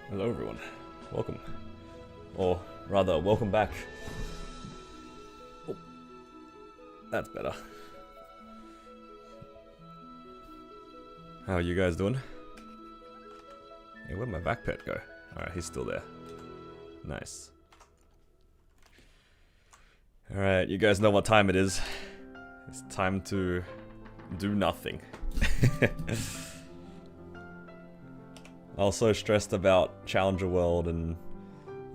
Hello everyone, welcome. Or rather, welcome back. Oh, that's better. How are you guys doing? Hey, where'd my vac pet go? Alright, he's still there. Nice. Alright, you guys know what time it is. It's time to do nothing. I was so stressed about Challenger World and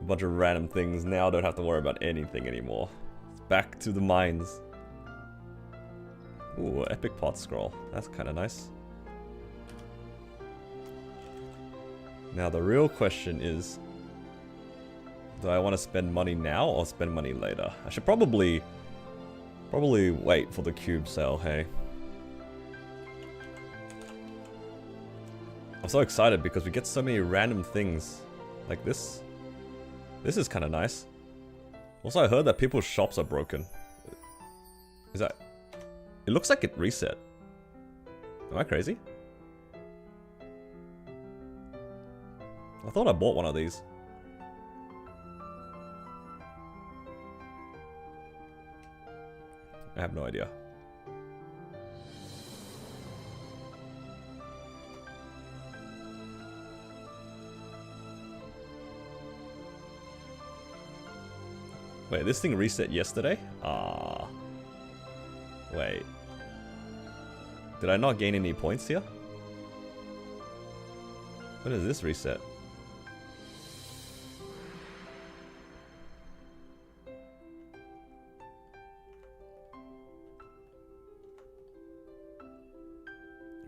a bunch of random things. Now I don't have to worry about anything anymore. It's back to the mines. Ooh, epic pot scroll. That's kind of nice. Now the real question is, do I want to spend money now or spend money later? I should probably wait for the cube sale, hey? I'm so excited because we get so many random things like this. This is kind of nice. Also, I heard that people's shops are broken. Is that... It looks like it reset. Am I crazy? I thought I bought one of these. I have no idea. Wait, this thing reset yesterday? Ah. Wait. Did I not gain any points here? When does this reset?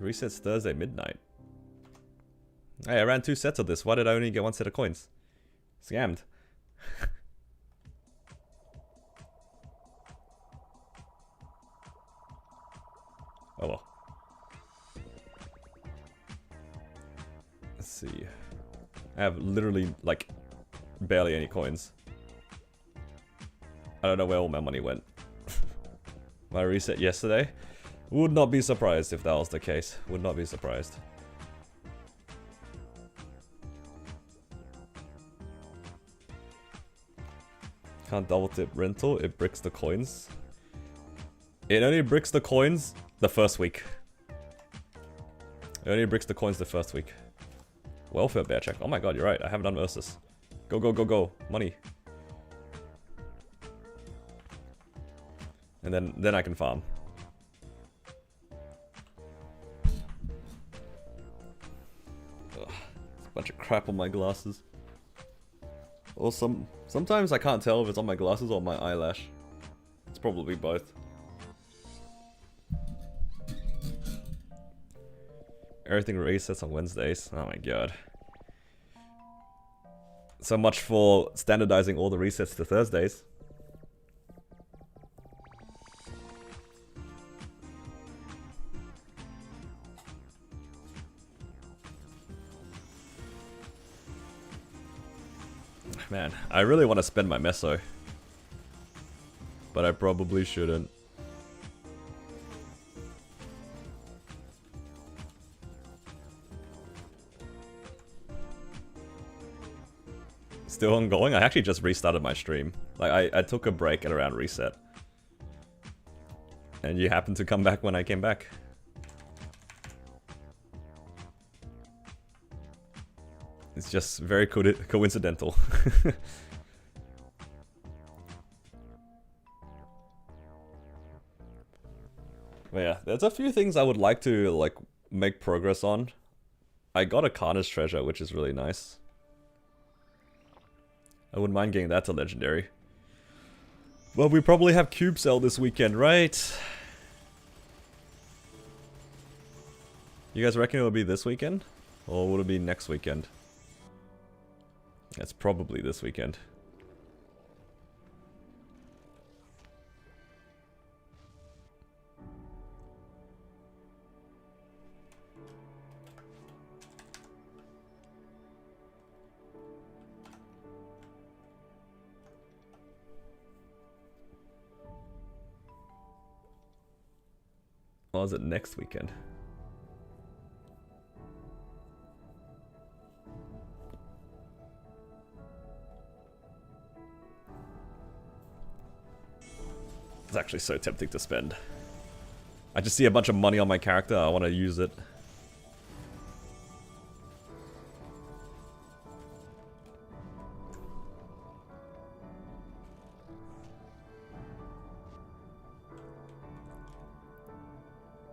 Resets Thursday midnight. Hey, I ran 2 sets of this. Why did I only get 1 set of coins? Scammed. Oh well. Let's see. I have literally, like, barely any coins. I don't know where all my money went. My reset yesterday? Would not be surprised if that was the case. Would not be surprised. Can't double tip rental, it bricks the coins. It only bricks the coins the first week. It only bricks the coins the first week. Welfare bear check. Oh my god, you're right. I haven't done Ursus. Go, go, go, go. Money. And then I can farm. Ugh, there's a bunch of crap on my glasses. Or sometimes I can't tell if it's on my glasses or my eyelash. It's probably both. Everything resets on Wednesdays. Oh my god. So much for standardizing all the resets to Thursdays. Man, I really want to spend my meso. But I probably shouldn't. Still ongoing? I actually just restarted my stream. Like, I took a break at around reset. And you happened to come back when I came back. It's just very coincidental. But yeah, there's a few things I would like to, like, make progress on. I got a Karna's treasure, which is really nice. I wouldn't mind getting that to legendary. Well, we probably have cube sale this weekend, right? You guys reckon it will be this weekend? Or would it be next weekend? It's probably this weekend. Or is it next weekend? It's actually so tempting to spend. I just see a bunch of money on my character, I want to use it.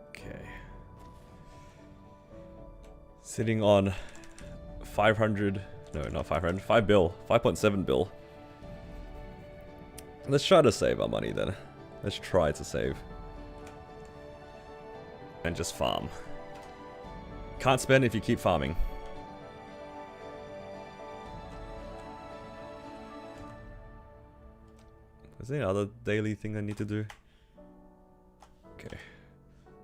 Okay. Sitting on 500, no, not 500, 5 bill, 5.7 bill. Let's try to save our money then. Let's try to save. And just farm. Can't spend if you keep farming. Is there any other daily thing I need to do? Okay.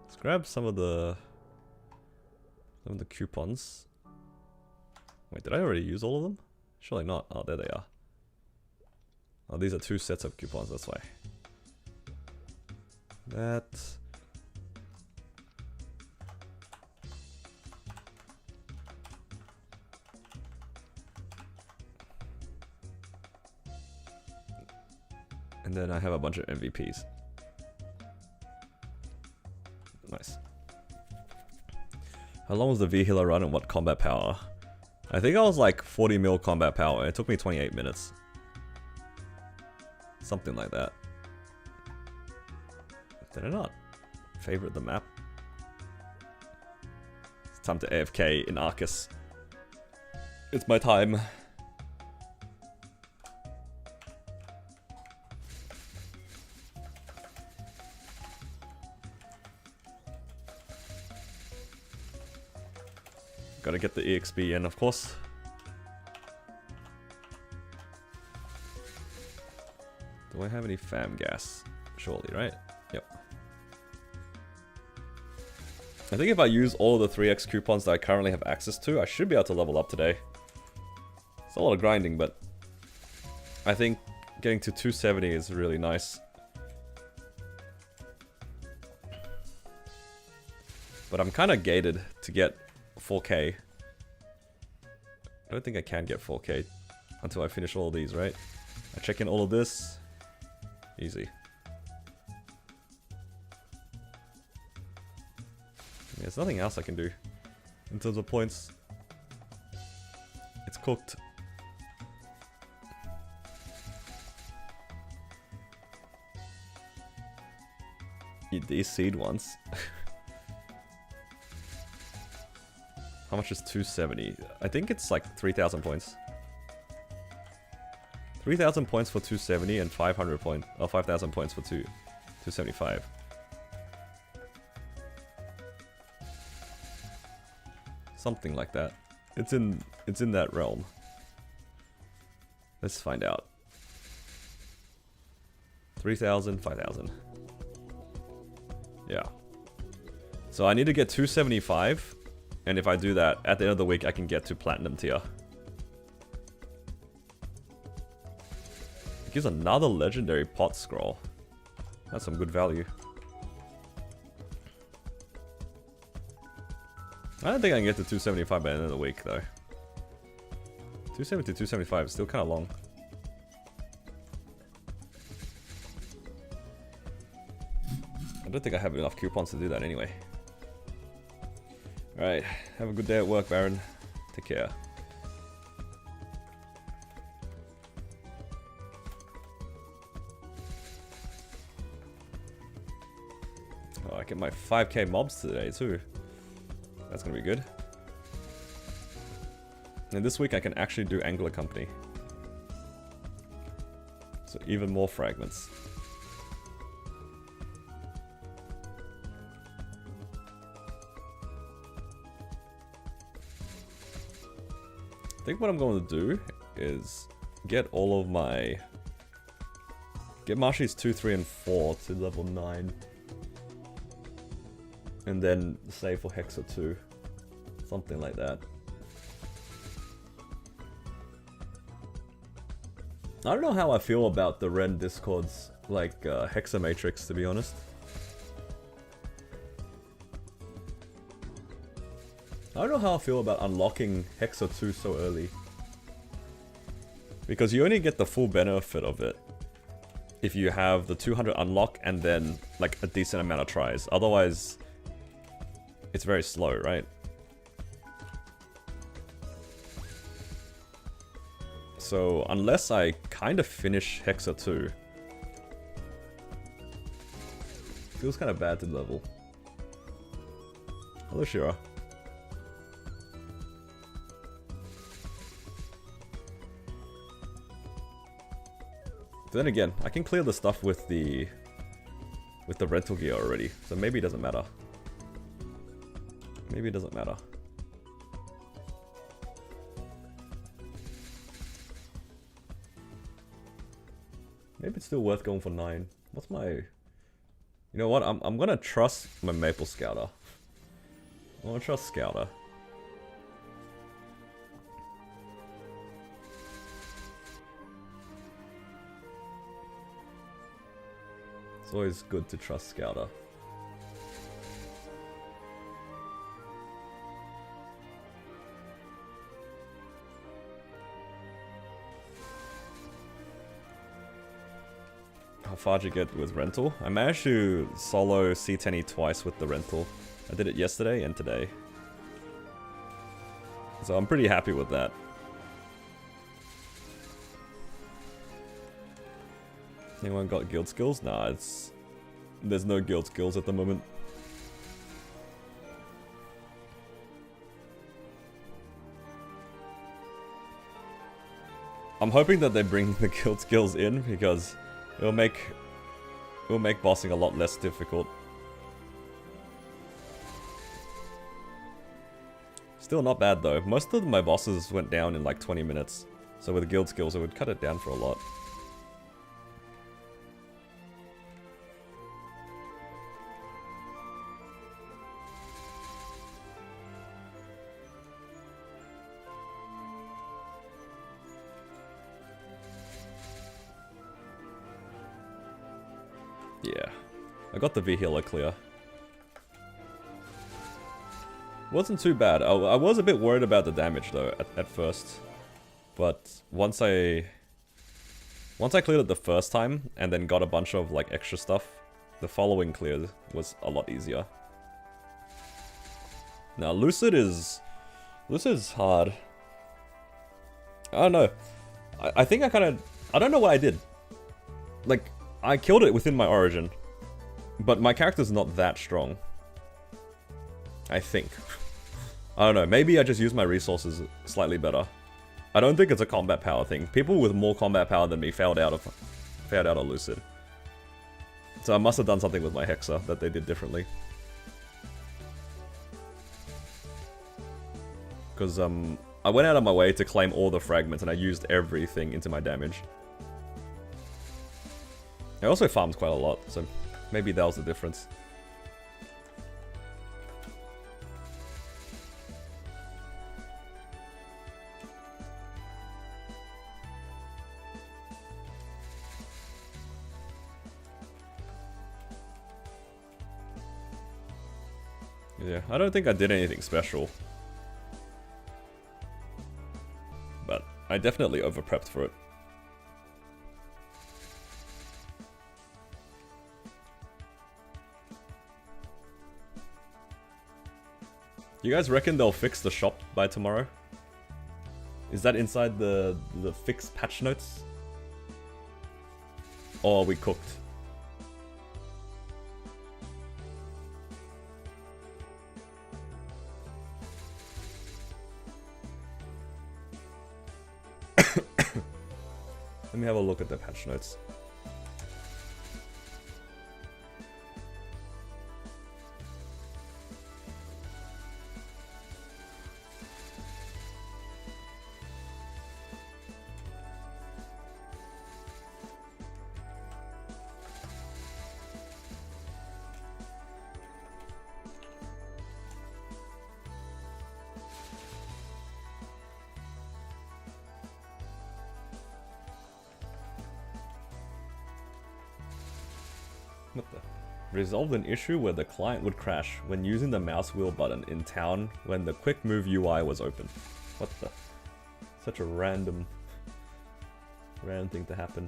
Let's grab some of the coupons. Wait, did I already use all of them? Surely not. Oh, there they are. Oh, these are 2 sets of coupons, that's why. That. And then I have a bunch of MVPs. Nice. How long was the V-Healer run and what combat power? I think I was like 40 mil combat power. It took me 28 minutes. Something like that. Did I not favorite the map? It's time to AFK in Arcus. It's my time. Gotta get the EXP in, of course. Do I have any fam gas? Surely, right? Yep. I think if I use all the 3x coupons that I currently have access to, I should be able to level up today. It's a lot of grinding, but I think getting to 270 is really nice. But I'm kind of gated to get 4K. I don't think I can get 4K until I finish all of these, right? I check in all of this. Easy. Yeah, there's nothing else I can do in terms of points. It's cooked. You de-seed once. How much is 270? I think it's like 3,000 points. 3,000 points for 270 and 500 points, or 5,000 points for 275. Something like that. It's in that realm. Let's find out. 3,000, 5,000. Yeah. So I need to get 275. And if I do that, at the end of the week, I can get to Platinum tier. It gives another legendary pot scroll. That's some good value. I don't think I can get to 275 by the end of the week, though. 270 to 275 is still kind of long. I don't think I have enough coupons to do that anyway. Alright, have a good day at work, Baron. Take care. Oh, I get my 5k mobs today too. That's gonna be good. And this week I can actually do Angler Company. So even more fragments. I think what I'm going to do is get all of my... Get Marshies 2, 3, and 4 to level 9. And then save for Hexa 2. Something like that. I don't know how I feel about the Ren Discords, like Hexa Matrix, to be honest. I don't know how I feel about unlocking Hexa 2 so early. Because you only get the full benefit of it if you have the 200 unlock and then like a decent amount of tries. Otherwise, it's very slow, right? So unless I kind of finish Hexa 2, feels kind of bad to level. Hello, Shira. Then again, I can clear the stuff with the rental gear already, so maybe it doesn't matter. Maybe it doesn't matter. Maybe it's still worth going for 9. What's my... You know what? I'm gonna trust my Maple Scouter. I'm gonna trust Scouter. It's always good to trust Scouter. How far did you get with rental? I managed to solo C10E twice with the rental. I did it yesterday and today. So I'm pretty happy with that. Anyone got guild skills? Nah, there's no guild skills at the moment. I'm hoping that they bring the guild skills in because it'll make bossing a lot less difficult. Still not bad though. Most of my bosses went down in like 20 minutes. So with guild skills it would cut it down for a lot. Yeah, I got the V-Healer clear. Wasn't too bad. I was a bit worried about the damage though at first. But once I cleared it the first time and then got a bunch of like extra stuff, the following clear was a lot easier. Now Lucid is hard. I don't know. I think I don't know what I did. Like, I killed it within my origin, but my character's not that strong. I think. I don't know, maybe I just use my resources slightly better. I don't think it's a combat power thing. People with more combat power than me failed out of Lucid. So I must have done something with my Hexa that they did differently. Because I went out of my way to claim all the fragments and I used everything into my damage. I also farmed quite a lot, so maybe that was the difference. Yeah, I don't think I did anything special. But I definitely over-prepped for it. You guys reckon they'll fix the shop by tomorrow? Is that inside the fixed patch notes? Or are we cooked? Let me have a look at the patch notes. What the? Resolved an issue where the client would crash when using the mouse wheel button in town when the quick move UI was open. What the? Such a random thing to happen.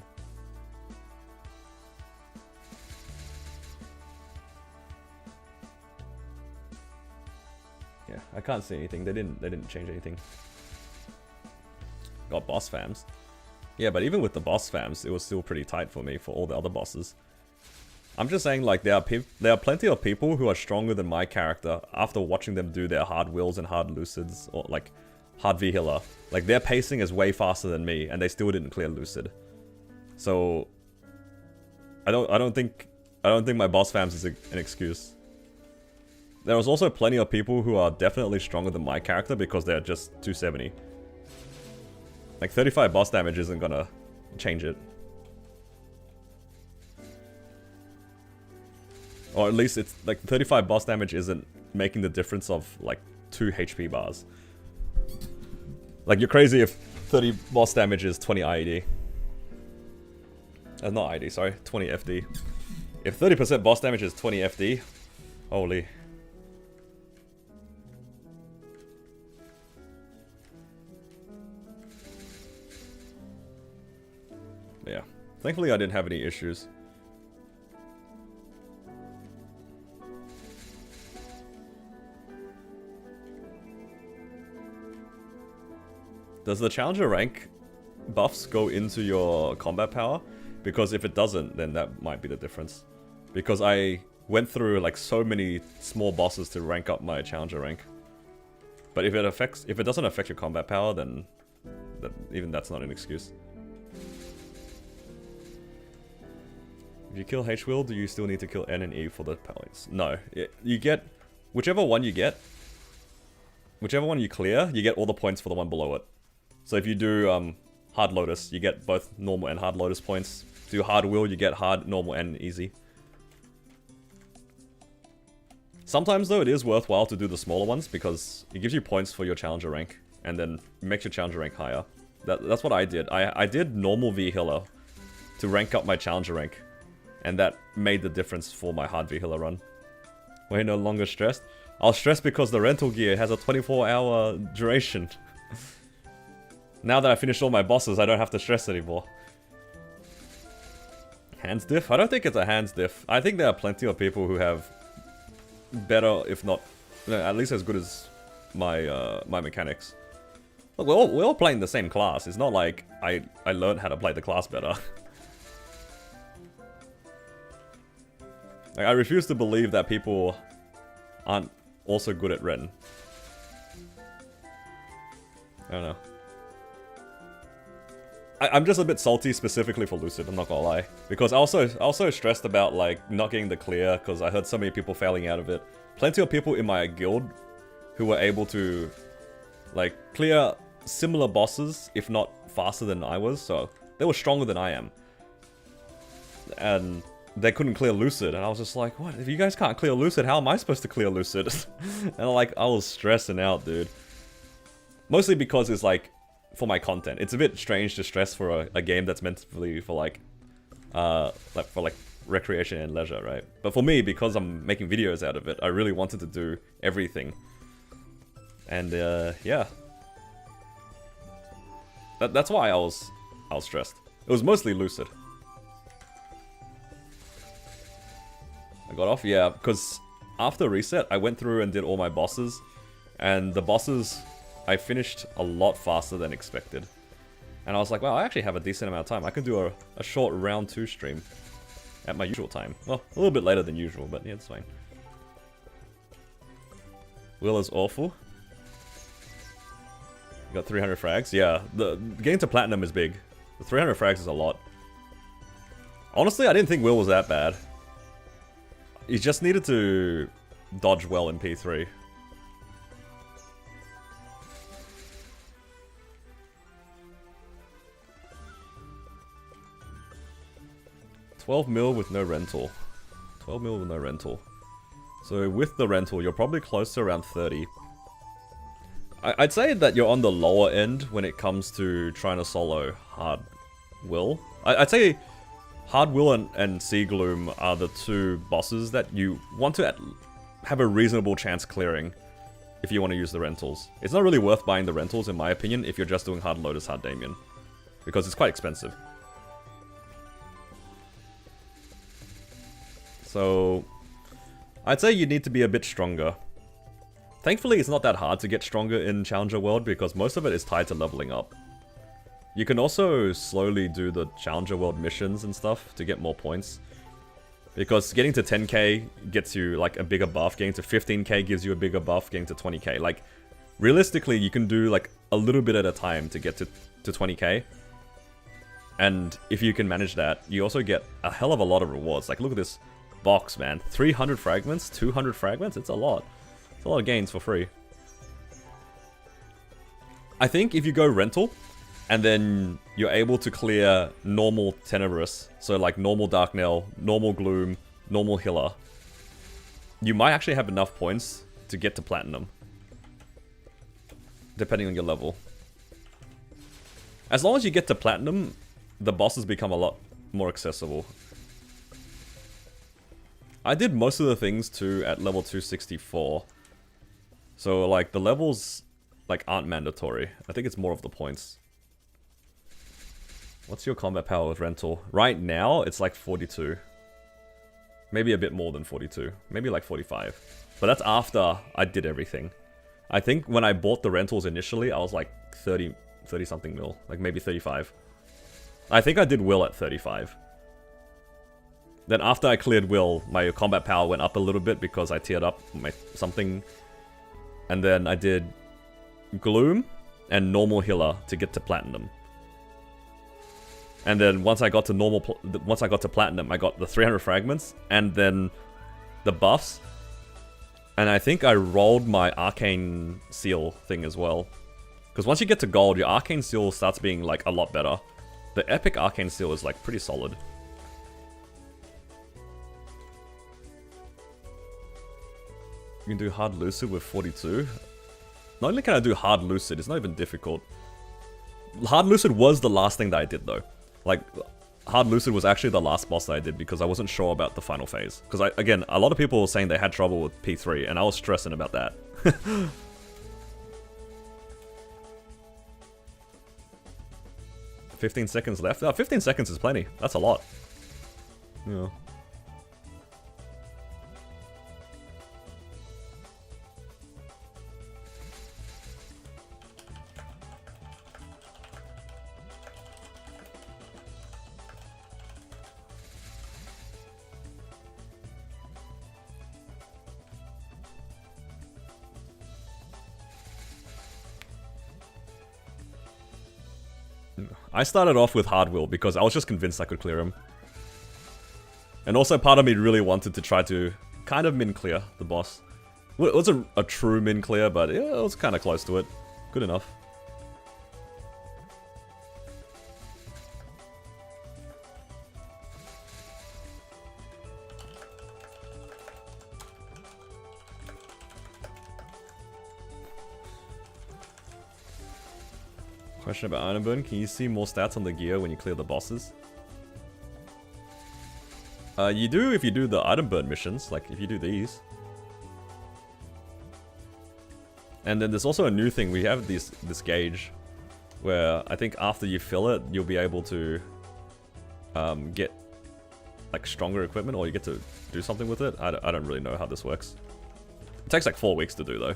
I can't see anything. They didn't change anything. Got boss fams. Yeah, but even with the boss fams, it was still pretty tight for me for all the other bosses. I'm just saying, like, there are plenty of people who are stronger than my character after watching them do their hard wills and hard lucids, or like hard V-Healer. Like, their pacing is way faster than me, and they still didn't clear lucid. So I don't think my boss fams is an excuse. There was also plenty of people who are definitely stronger than my character because they're just 270. Like 35 boss damage isn't gonna change it. Or at least it's like 35 boss damage isn't making the difference of like 2 HP bars. Like, you're crazy if 30 boss damage is 20 IED. Not IED, sorry, 20 FD. If 30% boss damage is 20 FD, holy. Yeah, thankfully I didn't have any issues. Does the challenger rank buffs go into your combat power? Because if it doesn't, then that might be the difference. Because I went through like so many small bosses to rank up my challenger rank. But if it doesn't affect your combat power, then even that's not an excuse. If you kill H-Will, do you still need to kill N and E for the points? No. You get... Whichever one you get... Whichever one you clear, you get all the points for the one below it. So if you do Hard Lotus, you get both normal and Hard Lotus points. Do Hard Will, you get Hard, Normal, and Easy. Sometimes, though, it is worthwhile to do the smaller ones because it gives you points for your challenger rank. And then makes your challenger rank higher. That's what I did. I did Normal V-Healer to rank up my challenger rank. And that made the difference for my hard V-Healer run. We're no longer stressed. I was stressed because the rental gear has a 24-hour duration. Now that I finished all my bosses, I don't have to stress anymore. Hands diff? I don't think it's a hands diff. I think there are plenty of people who have better, if not, at least as good as my my mechanics. Look, we're all playing the same class. It's not like I learned how to play the class better. Like, I refuse to believe that people aren't also good at Ren. I don't know. I'm just a bit salty specifically for Lucid, I'm not gonna lie. Because I also stressed about, like, not getting the clear, because I heard so many people failing out of it. Plenty of people in my guild who were able to, like, clear similar bosses, if not faster than I was, so they were stronger than I am. And they couldn't clear Lucid, and I was just like, what? If you guys can't clear Lucid, how am I supposed to clear Lucid? And, like, I was stressing out, dude. Mostly because it's, like, for my content. It's a bit strange to stress for a game that's meant to be for like recreation and leisure, right? But for me, because I'm making videos out of it, I really wanted to do everything. And yeah. That's why I was stressed. It was mostly Lucid. I got off, yeah, because after reset, I went through and did all my bosses, and the bosses I finished a lot faster than expected. And I was like, wow, I actually have a decent amount of time. I can do a short round 2 stream at my usual time. Well, a little bit later than usual, but yeah, it's fine. Will is awful. You got 300 frags? Yeah, getting to platinum is big. The 300 frags is a lot. Honestly, I didn't think Will was that bad. He just needed to dodge well in P3. $12 mil with no rental. 12 mil with no rental. So with the rental, you're probably close to around 30. I'd say that you're on the lower end when it comes to trying to solo Hard Will. I'd say Hard Will and Sea Gloom are the 2 bosses that you want to have a reasonable chance clearing if you want to use the rentals. It's not really worth buying the rentals, in my opinion, if you're just doing Hard Lotus, Hard Damien. Because it's quite expensive. So I'd say you need to be a bit stronger. Thankfully, it's not that hard to get stronger in Challenger World because most of it is tied to leveling up. You can also slowly do the Challenger World missions and stuff to get more points. Because getting to 10k gets you like a bigger buff, getting to 15k gives you a bigger buff, getting to 20k. Like, realistically, you can do like a little bit at a time to get to 20k. And if you can manage that, you also get a hell of a lot of rewards. Like, look at this box, man. 300 fragments, 200 fragments, it's a lot. It's a lot of gains for free. I think if you go rental, and then you're able to clear normal Tenebrous, so like normal Dark Knell, normal Gloom, normal Healer, you might actually have enough points to get to Platinum. Depending on your level. As long as you get to Platinum, the bosses become a lot more accessible. I did most of the things too at level 264. So like the levels like aren't mandatory. I think it's more of the points. What's your combat power with rental? Right now, it's like 42. Maybe a bit more than 42. Maybe like 45. But that's after I did everything. I think when I bought the rentals initially, I was like 30 something mil. Like maybe 35. I think I did Will at 35. Then after I cleared Will, my combat power went up a little bit because I tiered up my something. And then I did Gloom and normal Healer to get to Platinum. And then once I got to Platinum, I got the 300 fragments and then the buffs. And I think I rolled my Arcane Seal thing as well. Because once you get to Gold, your Arcane Seal starts being like a lot better. The Epic Arcane Seal is like pretty solid. You can do Hard Lucid with 42. Not only can I do Hard Lucid, it's not even difficult. Hard Lucid was the last thing that I did though. Like, Hard Lucid was actually the last boss that I did because I wasn't sure about the final phase. Because, again, a lot of people were saying they had trouble with P3, and I was stressing about that. 15 seconds left? Oh, 15 seconds is plenty. That's a lot. Yeah. I started off with Hard Will because I was just convinced I could clear him. And also part of me really wanted to try to kind of min clear the boss. It was a true min clear, but it was kind of close to it. Good enough. Question about Iron Burn, can you see more stats on the gear when you clear the bosses? You do if you do the Item Burn missions, like if you do these. And then there's also a new thing, we have this gauge, where I think after you fill it, you'll be able to get like stronger equipment, or you get to do something with it. I don't really know how this works. It takes like 4 weeks to do though.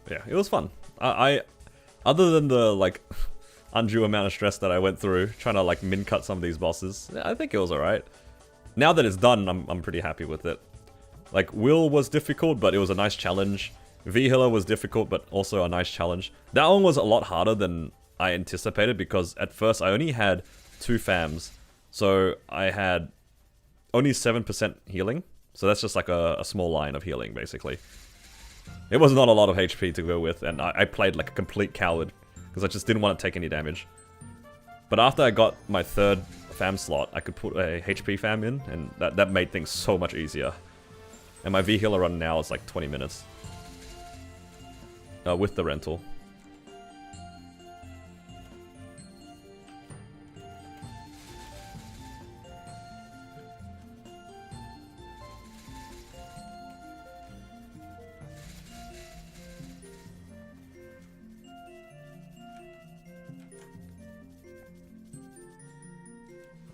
Yeah, it was fun. I other than the like undue amount of stress that I went through trying to like min cut some of these bosses, I think it was alright. Now that it's done, I'm pretty happy with it. Like Will was difficult, but it was a nice challenge. V-Healer was difficult, but also a nice challenge. That one was a lot harder than I anticipated because at first I only had 2 FAMs. So I had only 7% healing. So that's just like a small line of healing, basically. It was not a lot of HP to go with, and I played like a complete coward, because I just didn't want to take any damage. But after I got my 3rd FAM slot, I could put a HP FAM in, and that made things so much easier. And my V-Healer run now is like 20 minutes. With the rental.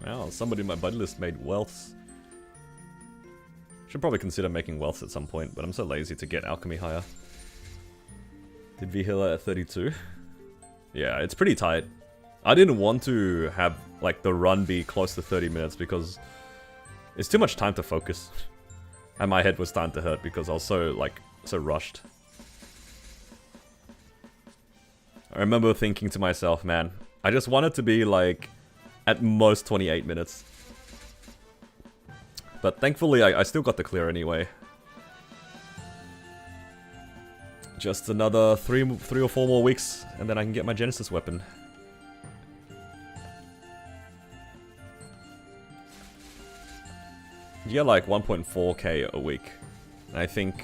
Wow, somebody in my buddy list made wealths. Should probably consider making wealths at some point, but I'm so lazy to get alchemy higher. Did V-Healer at 32? Yeah, it's pretty tight. I didn't want to have like the run be close to 30 minutes because it's too much time to focus. And my head was starting to hurt because I was so rushed. I remember thinking to myself, man, I just want it to be like at most 28 minutes. But thankfully I still got the clear anyway. Just another three or four more weeks and then I can get my Genesis weapon. You get like 1.4k a week. And I think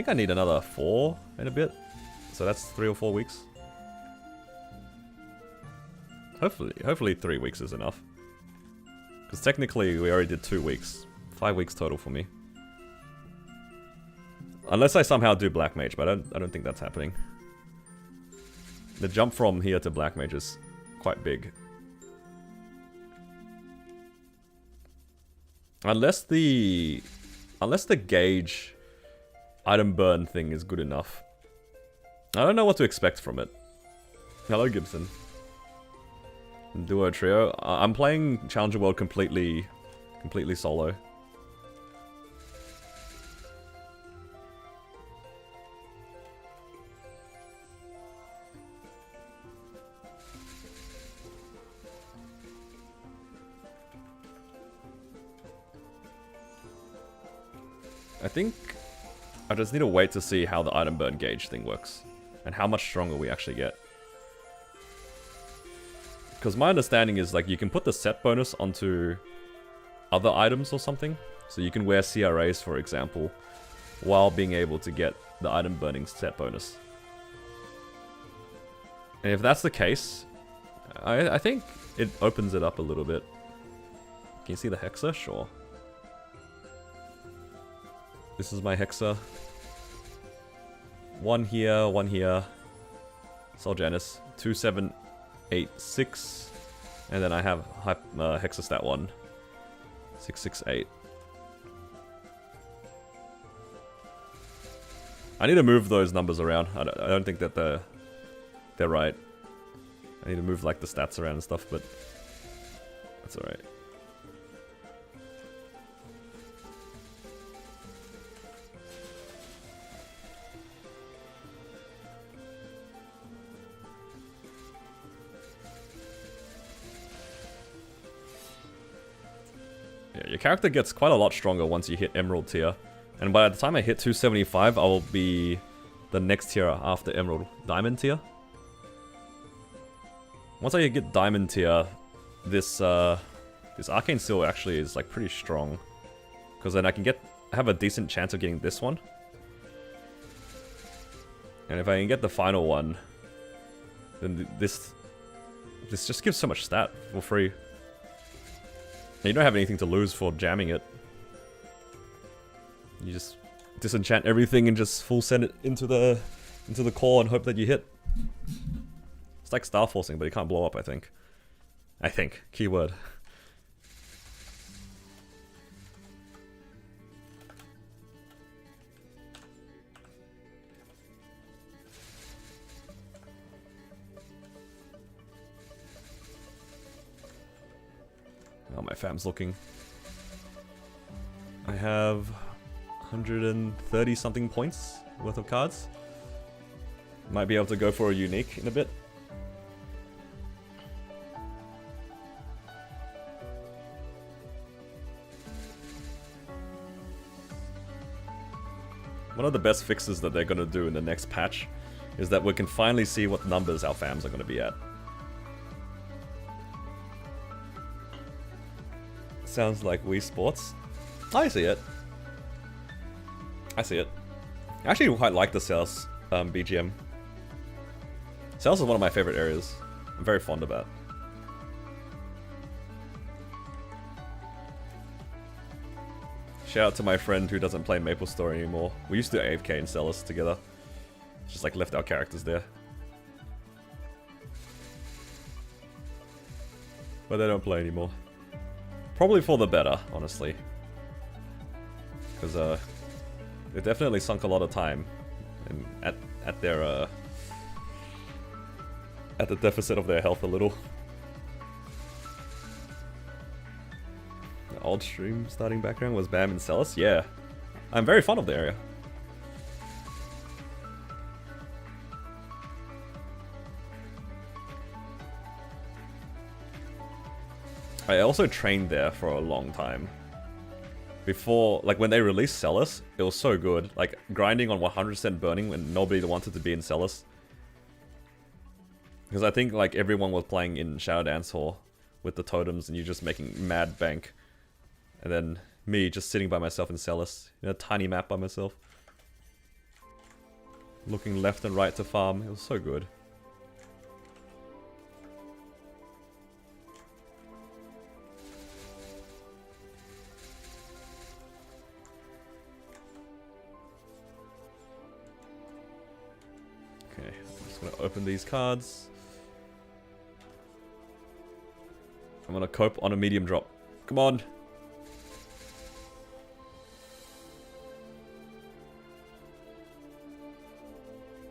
I need another 4 in a bit. So that's 3 or 4 weeks. Hopefully 3 weeks is enough. Because technically we already did 2 weeks. 5 weeks total for me. Unless I somehow do Black Mage, but I don't think that's happening. The jump from here to Black Mage is quite big. Unless the gauge item burn thing is good enough. I don't know what to expect from it. Hello, Gibson. Duo trio. I'm playing Challenger World completely solo. I think I just need to wait to see how the item burn gauge thing works. And how much stronger we actually get. Because my understanding is like you can put the set bonus onto other items or something. So you can wear CRAs, for example, while being able to get the item burning set bonus. And if that's the case, I think it opens it up a little bit. Can you see the Hexa? Sure. This is my Hexa. One here. Soul Janus. 2, 7, 8, 6. And then I have Hexastat 1. 6, 6, 8. I need to move those numbers around. I don't think that they're right. I need to move like the stats around and stuff, but that's alright. Yeah, your character gets quite a lot stronger once you hit Emerald tier. And by the time I hit 275, I will be the next tier after Emerald. Diamond tier? Once I get Diamond tier, this Arcane Seal actually is like pretty strong. Because then I have a decent chance of getting this one. And if I can get the final one, then this just gives so much stat for free. And you don't have anything to lose for jamming it. You just disenchant everything and just full send it into the core and hope that you hit. It's like Star Forcing, but you can't blow up, I think. Keyword. How my fam's looking. I have 130 something points worth of cards. Might be able to go for a unique in a bit. One of the best fixes that they're going to do in the next patch is that we can finally see what numbers our fams are going to be at. Sounds like Wii Sports. I see it. I actually quite like the Sales BGM. Sales is one of my favorite areas. I'm very fond of that. Shout out to my friend who doesn't play MapleStory anymore. We used to AFK and Celis together. Just like left our characters there. But they don't play anymore. Probably for the better, honestly. Because they definitely sunk a lot of time at their at the deficit of their health a little. The old stream starting background was Bam and Celis? Yeah. I'm very fond of the area. I also trained there for a long time. Before, like when they released Celis, it was so good. Like grinding on 100% burning when nobody wanted to be in Celis. Because I think like everyone was playing in Shadow Dance Hall with the totems and you're just making mad bank. And then me just sitting by myself in Celis, in a tiny map by myself. Looking left and right to farm, it was so good. Okay, I'm just gonna open these cards. I'm gonna cope on a medium drop. Come on!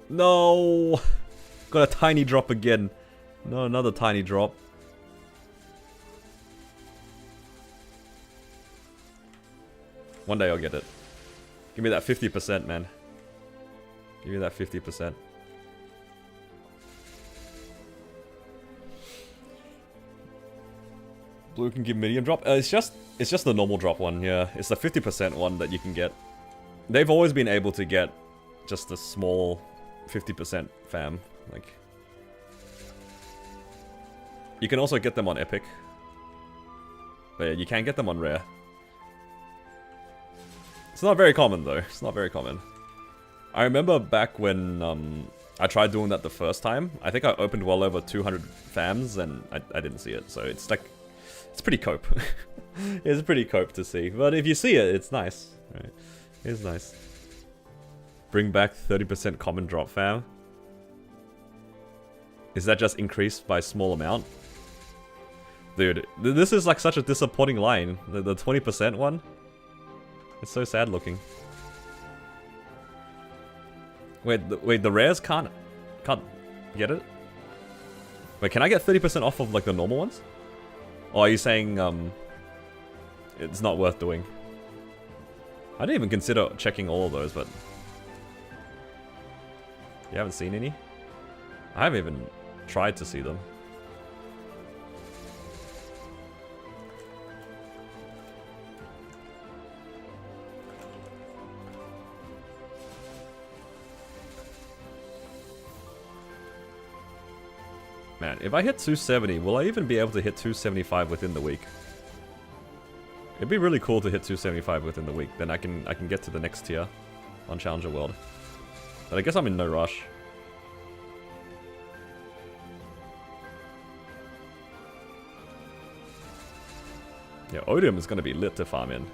No! Got a tiny drop again. No, another tiny drop. One day I'll get it. Give me that 50%, man. Give me that 50%. Blue can give medium drop. It's just the normal drop one. Yeah, it's the 50% one that you can get. They've always been able to get just a small 50% fam. Like, you can also get them on epic, but yeah, you can't get them on rare. It's not very common though. It's not very common. I remember back when I tried doing that the first time. I think I opened well over 200 fams and I didn't see it. So it's like, it's pretty cope. It's pretty cope to see. But if you see it, it's nice. Right? It's nice. Bring back 30% common drop fam. Is that just increased by a small amount? Dude, this is like such a disappointing line. The 20% one. It's so sad looking. Wait, the rares can't get it? Wait, can I get 30% off of like the normal ones? Or are you saying it's not worth doing? I didn't even consider checking all of those, but you haven't seen any? I haven't even tried to see them. Man, if I hit 270, will I even be able to hit 275 within the week? It'd be really cool to hit 275 within the week. Then I can get to the next tier on Challenger World. But I guess I'm in no rush. Yeah, Odium is going to be lit to farm in.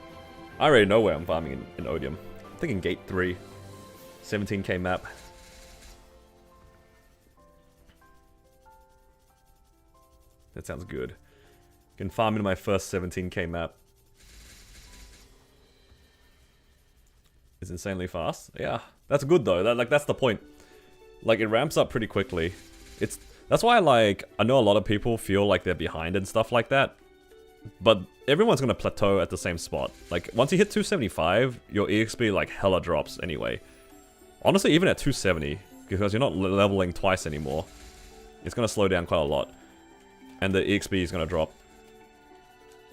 I already know where I'm farming in Odium. I'm thinking Gate 3. 17k map. That sounds good. Can farm in my first 17k map. It's insanely fast. Yeah, that's good though. That's the point. Like, it ramps up pretty quickly. That's why, like, I know a lot of people feel like they're behind and stuff like that. But everyone's gonna plateau at the same spot. Like, once you hit 275, your EXP, like, hella drops anyway. Honestly, even at 270, because you're not leveling twice anymore, it's gonna slow down quite a lot. And the EXP is gonna drop.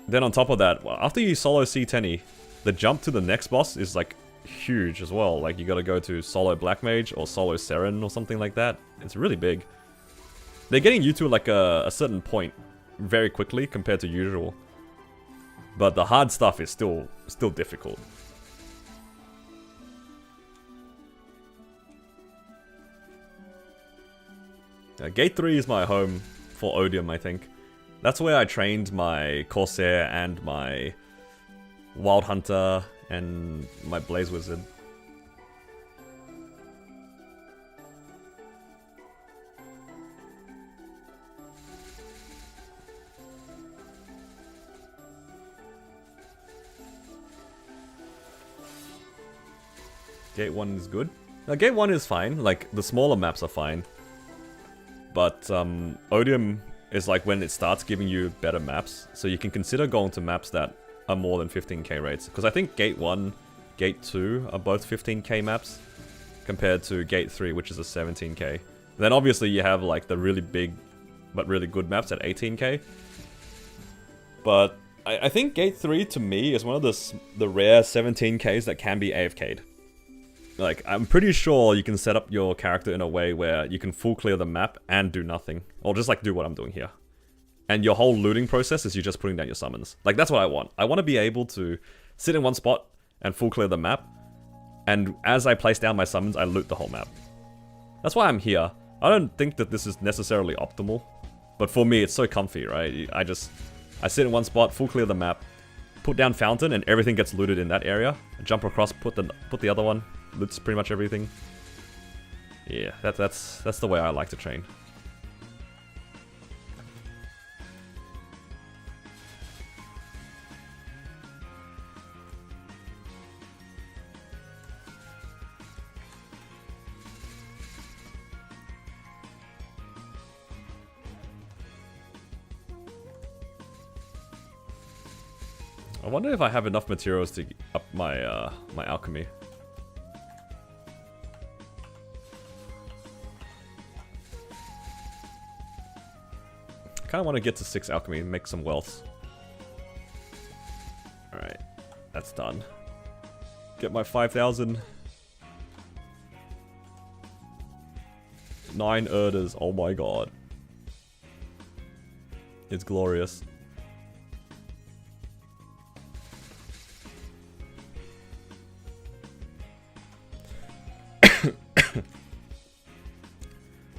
Then on top of that, after you solo C10E, the jump to the next boss is, like, huge as well. Like, you gotta go to solo Black Mage or solo Seren or something like that. It's really big. They're getting you to, like, a certain point very quickly compared to usual. But the hard stuff is still difficult. Gate 3 is my home for Odium, I think. That's where I trained my Corsair and my Wild Hunter and my Blaze Wizard. Gate 1 is good. Now, Gate 1 is fine. Like, the smaller maps are fine. But, Odium is like when it starts giving you better maps. So you can consider going to maps that are more than 15k rates. Because I think Gate 1, Gate 2 are both 15k maps. Compared to Gate 3, which is a 17k. Then obviously you have like the really big, but really good maps at 18k. But I think Gate 3 to me is one of the rare 17ks that can be AFK'd. Like, I'm pretty sure you can set up your character in a way where you can full clear the map and do nothing. Or just like do what I'm doing here. And your whole looting process is you just putting down your summons. Like, that's what I want. I want to be able to sit in one spot and full clear the map. And as I place down my summons, I loot the whole map. That's why I'm here. I don't think that this is necessarily optimal. But for me, it's so comfy, right? I sit in one spot, full clear the map, put down fountain, and everything gets looted in that area. Jump across, put the other one, loots pretty much everything. Yeah, that's the way I like to train. I wonder if I have enough materials to up my my alchemy. I kind of want to get to 6 alchemy and make some wealth. Alright, that's done. Get my 5,000. 9 Erders, oh my god. It's glorious.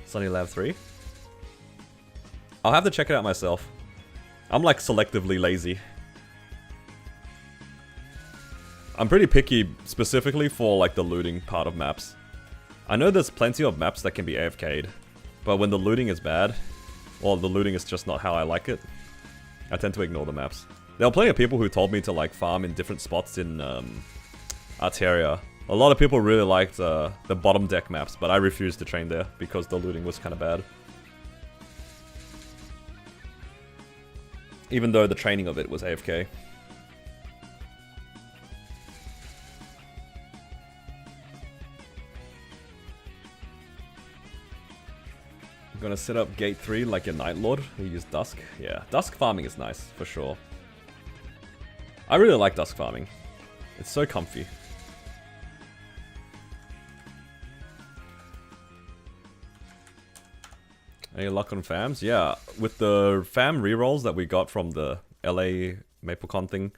Sunny Lab 3. I'll have to check it out myself. I'm like selectively lazy. I'm pretty picky specifically for like the looting part of maps. I know there's plenty of maps that can be AFK'd, but when the looting is bad, or the looting is just not how I like it, I tend to ignore the maps. There are plenty of people who told me to like farm in different spots in Arteria. A lot of people really liked the bottom deck maps, but I refused to train there because the looting was kind of bad. Even though the training of it was AFK. I'm gonna set up Gate 3 like your Night Lord. You use Dusk. Yeah, Dusk farming is nice, for sure. I really like Dusk farming. It's so comfy. Any luck on fams? Yeah, with the fam rerolls that we got from the LA MapleCon thing,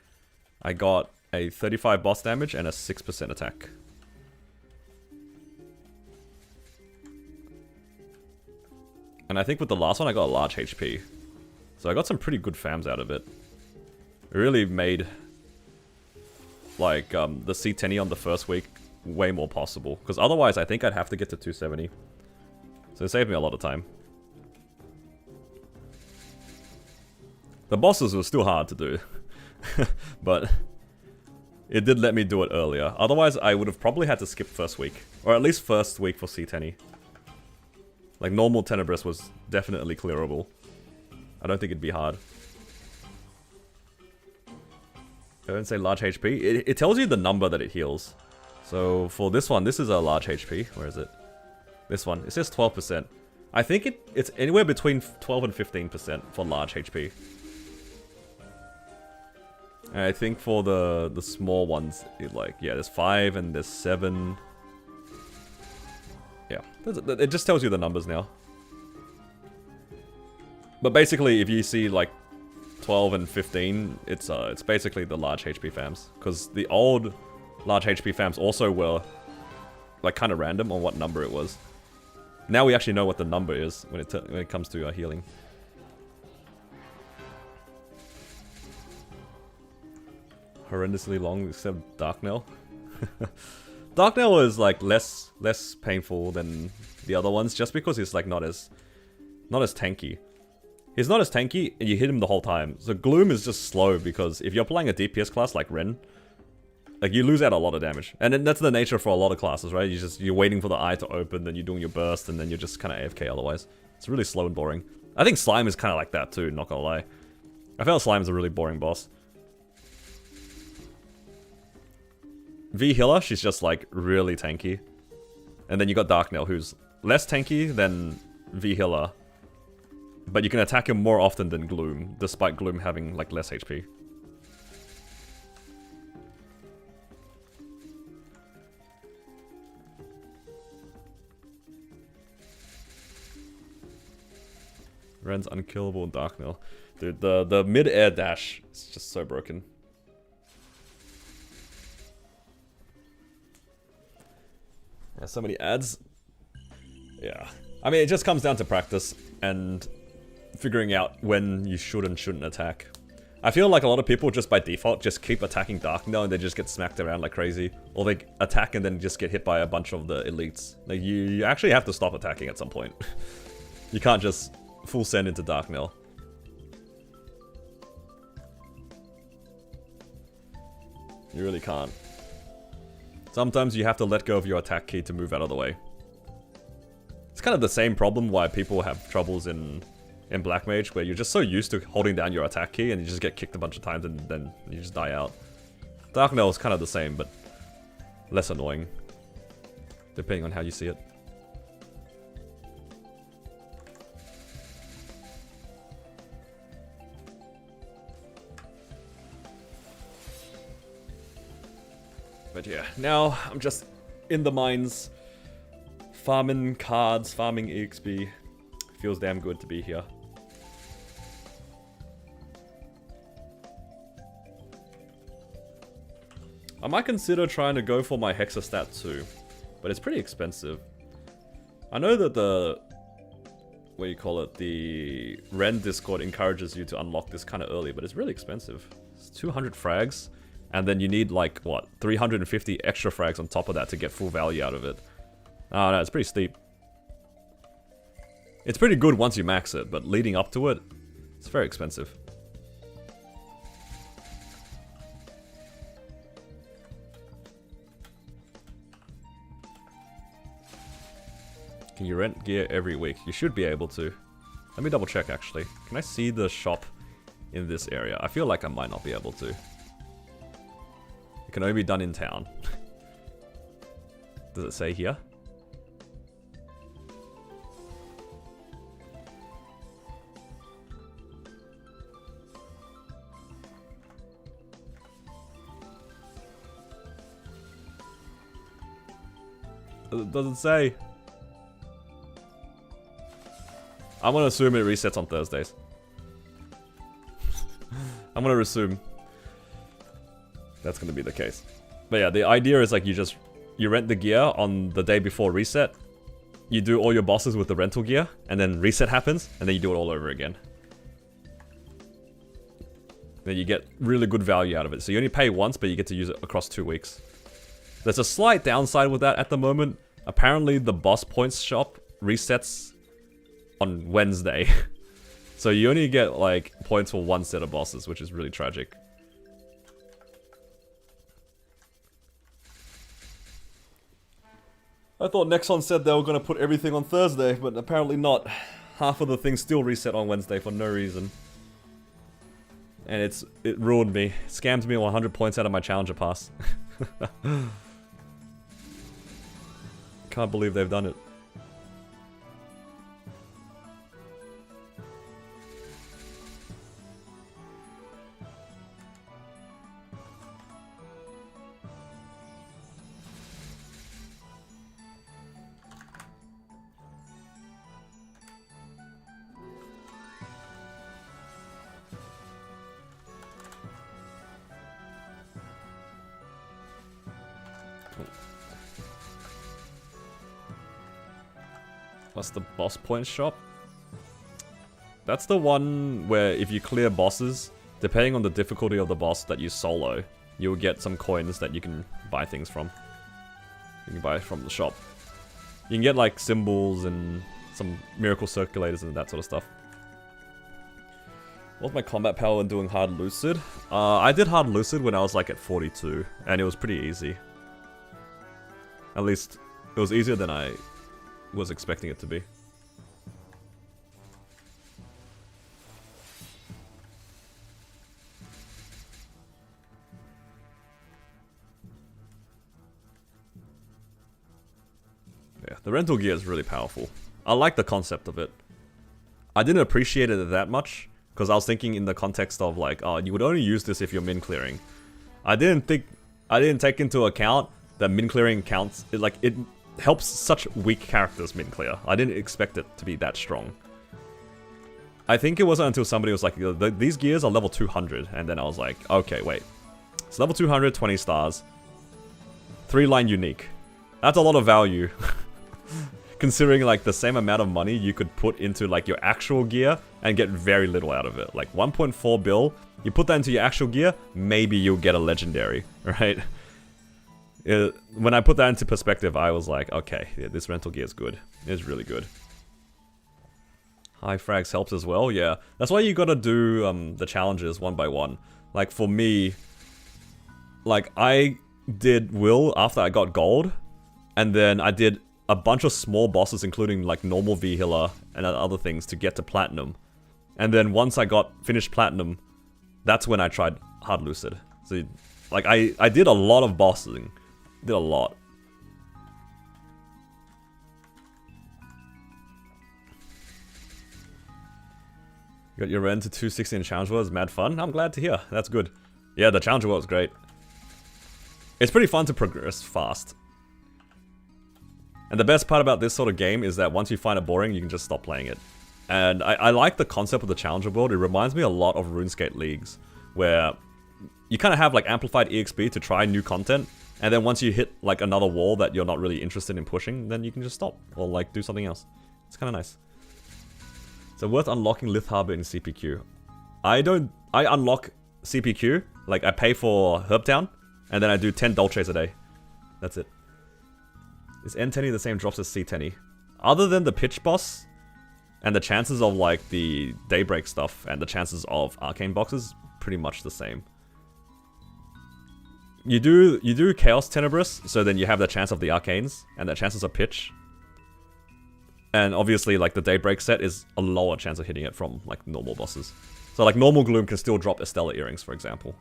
I got a 35 boss damage and a 6% attack. And I think with the last one I got a large HP. So I got some pretty good fams out of it. It really made like the C10 on the first week way more possible. Because otherwise I think I'd have to get to 270. So it saved me a lot of time. The bosses were still hard to do, but it did let me do it earlier. Otherwise, I would have probably had to skip first week, or at least first week for C10. Like, normal Tenebris was definitely clearable. I don't think it'd be hard. I don't say large HP. It tells you the number that it heals. So, for this one, this is a large HP. Where is it? This one. It says 12%. I think it's anywhere between 12 and 15% for large HP. And I think for the small ones, yeah, there's 5 and there's 7. Yeah, it just tells you the numbers now. But basically, if you see like 12 and 15, it's basically the large HP fams. Because the old large HP fams also were like kind of random on what number it was. Now we actually know what the number is when it comes to healing. Horrendously long, except Darknell. Darknell is like less painful than the other ones, just because he's like not as tanky. He's not as tanky, and you hit him the whole time. So Gloom is just slow because if you're playing a DPS class like Ren, Like, you lose out a lot of damage. And then that's the nature for a lot of classes, right? You're waiting for the eye to open, then you're doing your burst, and then you're just kind of AFK otherwise. It's really slow and boring. I think Slime is kind of like that too, not gonna lie. I feel Slime is a really boring boss. V Healer, she's just like really tanky. And then you got Darknail, who's less tanky than V Healer. But you can attack him more often than Gloom, despite Gloom having like less HP. Ren's unkillable in Darknail. Dude, the mid-air dash is just so broken. Yeah, so many ads. Yeah. I mean, it just comes down to practice and figuring out when you should and shouldn't attack. I feel like a lot of people just by default just keep attacking Darknail and they just get smacked around like crazy. Or they attack and then just get hit by a bunch of the elites. Like, you actually have to stop attacking at some point. You can't just full send into Darknail. You really can't. Sometimes you have to let go of your attack key to move out of the way. It's kind of the same problem why people have troubles in Black Mage, where you're just so used to holding down your attack key and you just get kicked a bunch of times and then you just die out. Darknail is kind of the same, but less annoying, depending on how you see it. But yeah, now I'm just in the mines, farming cards, farming EXP. Feels damn good to be here. I might consider trying to go for my Hexa stat too, but it's pretty expensive. I know that the, what do you call it, the Ren Discord encourages you to unlock this kind of early, but it's really expensive. It's 200 frags. And then you need like, what, 350 extra frags on top of that to get full value out of it. Oh no, it's pretty steep. It's pretty good once you max it, but leading up to it, it's very expensive. Can you rent gear every week? You should be able to. Let me double check actually. Can I see the shop in this area? I feel like I might not be able to. It can only be done in town. Does it say here? It doesn't say. I'm gonna assume it resets on Thursdays. I'm gonna assume that's gonna be the case. But yeah, the idea is like you rent the gear on the day before reset. You do all your bosses with the rental gear, and then reset happens, and then you do it all over again. Then you get really good value out of it. So you only pay once, but you get to use it across 2 weeks. There's a slight downside with that at the moment. Apparently the boss points shop resets on Wednesday. So you only get like points for one set of bosses, which is really tragic. I thought Nexon said they were going to put everything on Thursday, but apparently not. Half of the things still reset on Wednesday for no reason. And it ruined me. It scammed me 100 points out of my Challenger Pass. Can't believe they've done it. What's the boss point shop? That's the one where if you clear bosses, depending on the difficulty of the boss that you solo, you'll get some coins that you can buy things from. You can buy from the shop. You can get like symbols and some miracle circulators and that sort of stuff. What's my combat power when doing hard lucid? I did hard lucid when I was like at 42, and it was pretty easy. At least, it was easier than I was expecting it to be. Yeah, the rental gear is really powerful. I like the concept of it. I didn't appreciate it that much, because I was thinking in the context of like, oh, you would only use this if you're min clearing. I didn't take into account that min clearing counts, it helps such weak characters min clear. I didn't expect it to be that strong. I think it wasn't until somebody was like, these gears are level 200, and then I was like, okay, wait. It's level 200, 20 stars. 3-line unique. That's a lot of value. Considering like the same amount of money you could put into like your actual gear and get very little out of it. Like 1.4 bill, you put that into your actual gear, maybe you'll get a legendary, right? When I put that into perspective, I was like, okay, yeah, this rental gear is good. It's really good. High frags helps as well, yeah. That's why you gotta do the challenges one by one. Like for me, like I did Will after I got gold, and then I did a bunch of small bosses, including like normal V-Healer and other things to get to Platinum. And then once I got finished Platinum, that's when I tried Hard Lucid. So like I did a lot of bossing. Did a lot. You got your Ren to 260 in Challenge World, mad fun. I'm glad to hear. That's good. Yeah, the Challenge World was great. It's pretty fun to progress fast. And the best part about this sort of game is that once you find it boring, you can just stop playing it. And I like the concept of the Challenger World. It reminds me a lot of RuneScape Leagues, where you kind of have like amplified EXP to try new content, and then once you hit like another wall that you're not really interested in pushing, then you can just stop, or like do something else. It's kind of nice. So worth unlocking Lith Harbor in CPQ. I unlock CPQ, like I pay for Herb Town, and then I do 10 Dolces a day. That's it. Is N10 the same drops as C10? Other than the pitch boss, and the chances of like the Daybreak stuff, and the chances of Arcane boxes, pretty much the same. You do Chaos Tenebrous, so then you have the chance of the Arcanes, and the chances of pitch. And obviously like the Daybreak set is a lower chance of hitting it from like normal bosses. So like normal Gloom can still drop Estella Earrings, for example.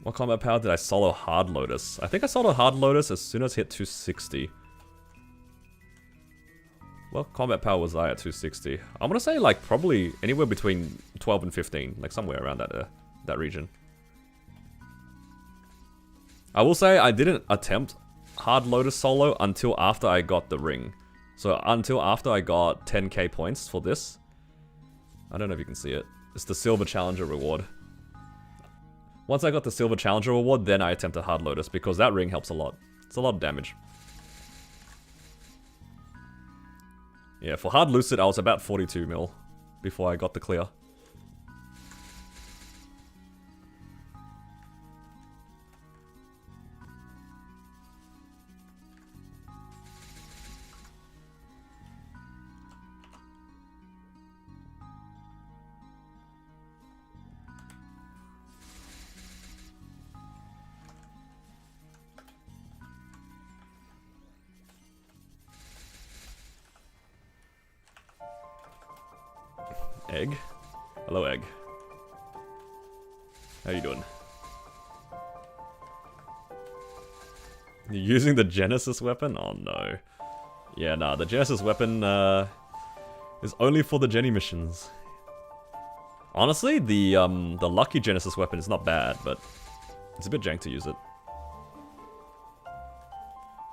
What combat power did I solo Hard Lotus? I think I soloed Hard Lotus as soon as I hit 260. What combat power was I at 260? I'm gonna say like probably anywhere between 12 and 15, like somewhere around that region. I will say I didn't attempt Hard Lotus solo until after I got the ring. So until after I got 10k points for this. I don't know if you can see it. It's the Silver Challenger reward. Once I got the Silver Challenger reward, then I attempted Hard Lotus, because that ring helps a lot. It's a lot of damage. Yeah, for Hard Lucid, I was about 42 mil before I got the clear. Egg? Hello, Egg. How you doing? You're using the Genesis weapon? Oh no. Yeah, nah, the Genesis weapon is only for the Jenny missions. Honestly, the lucky Genesis weapon is not bad, but it's a bit jank to use it.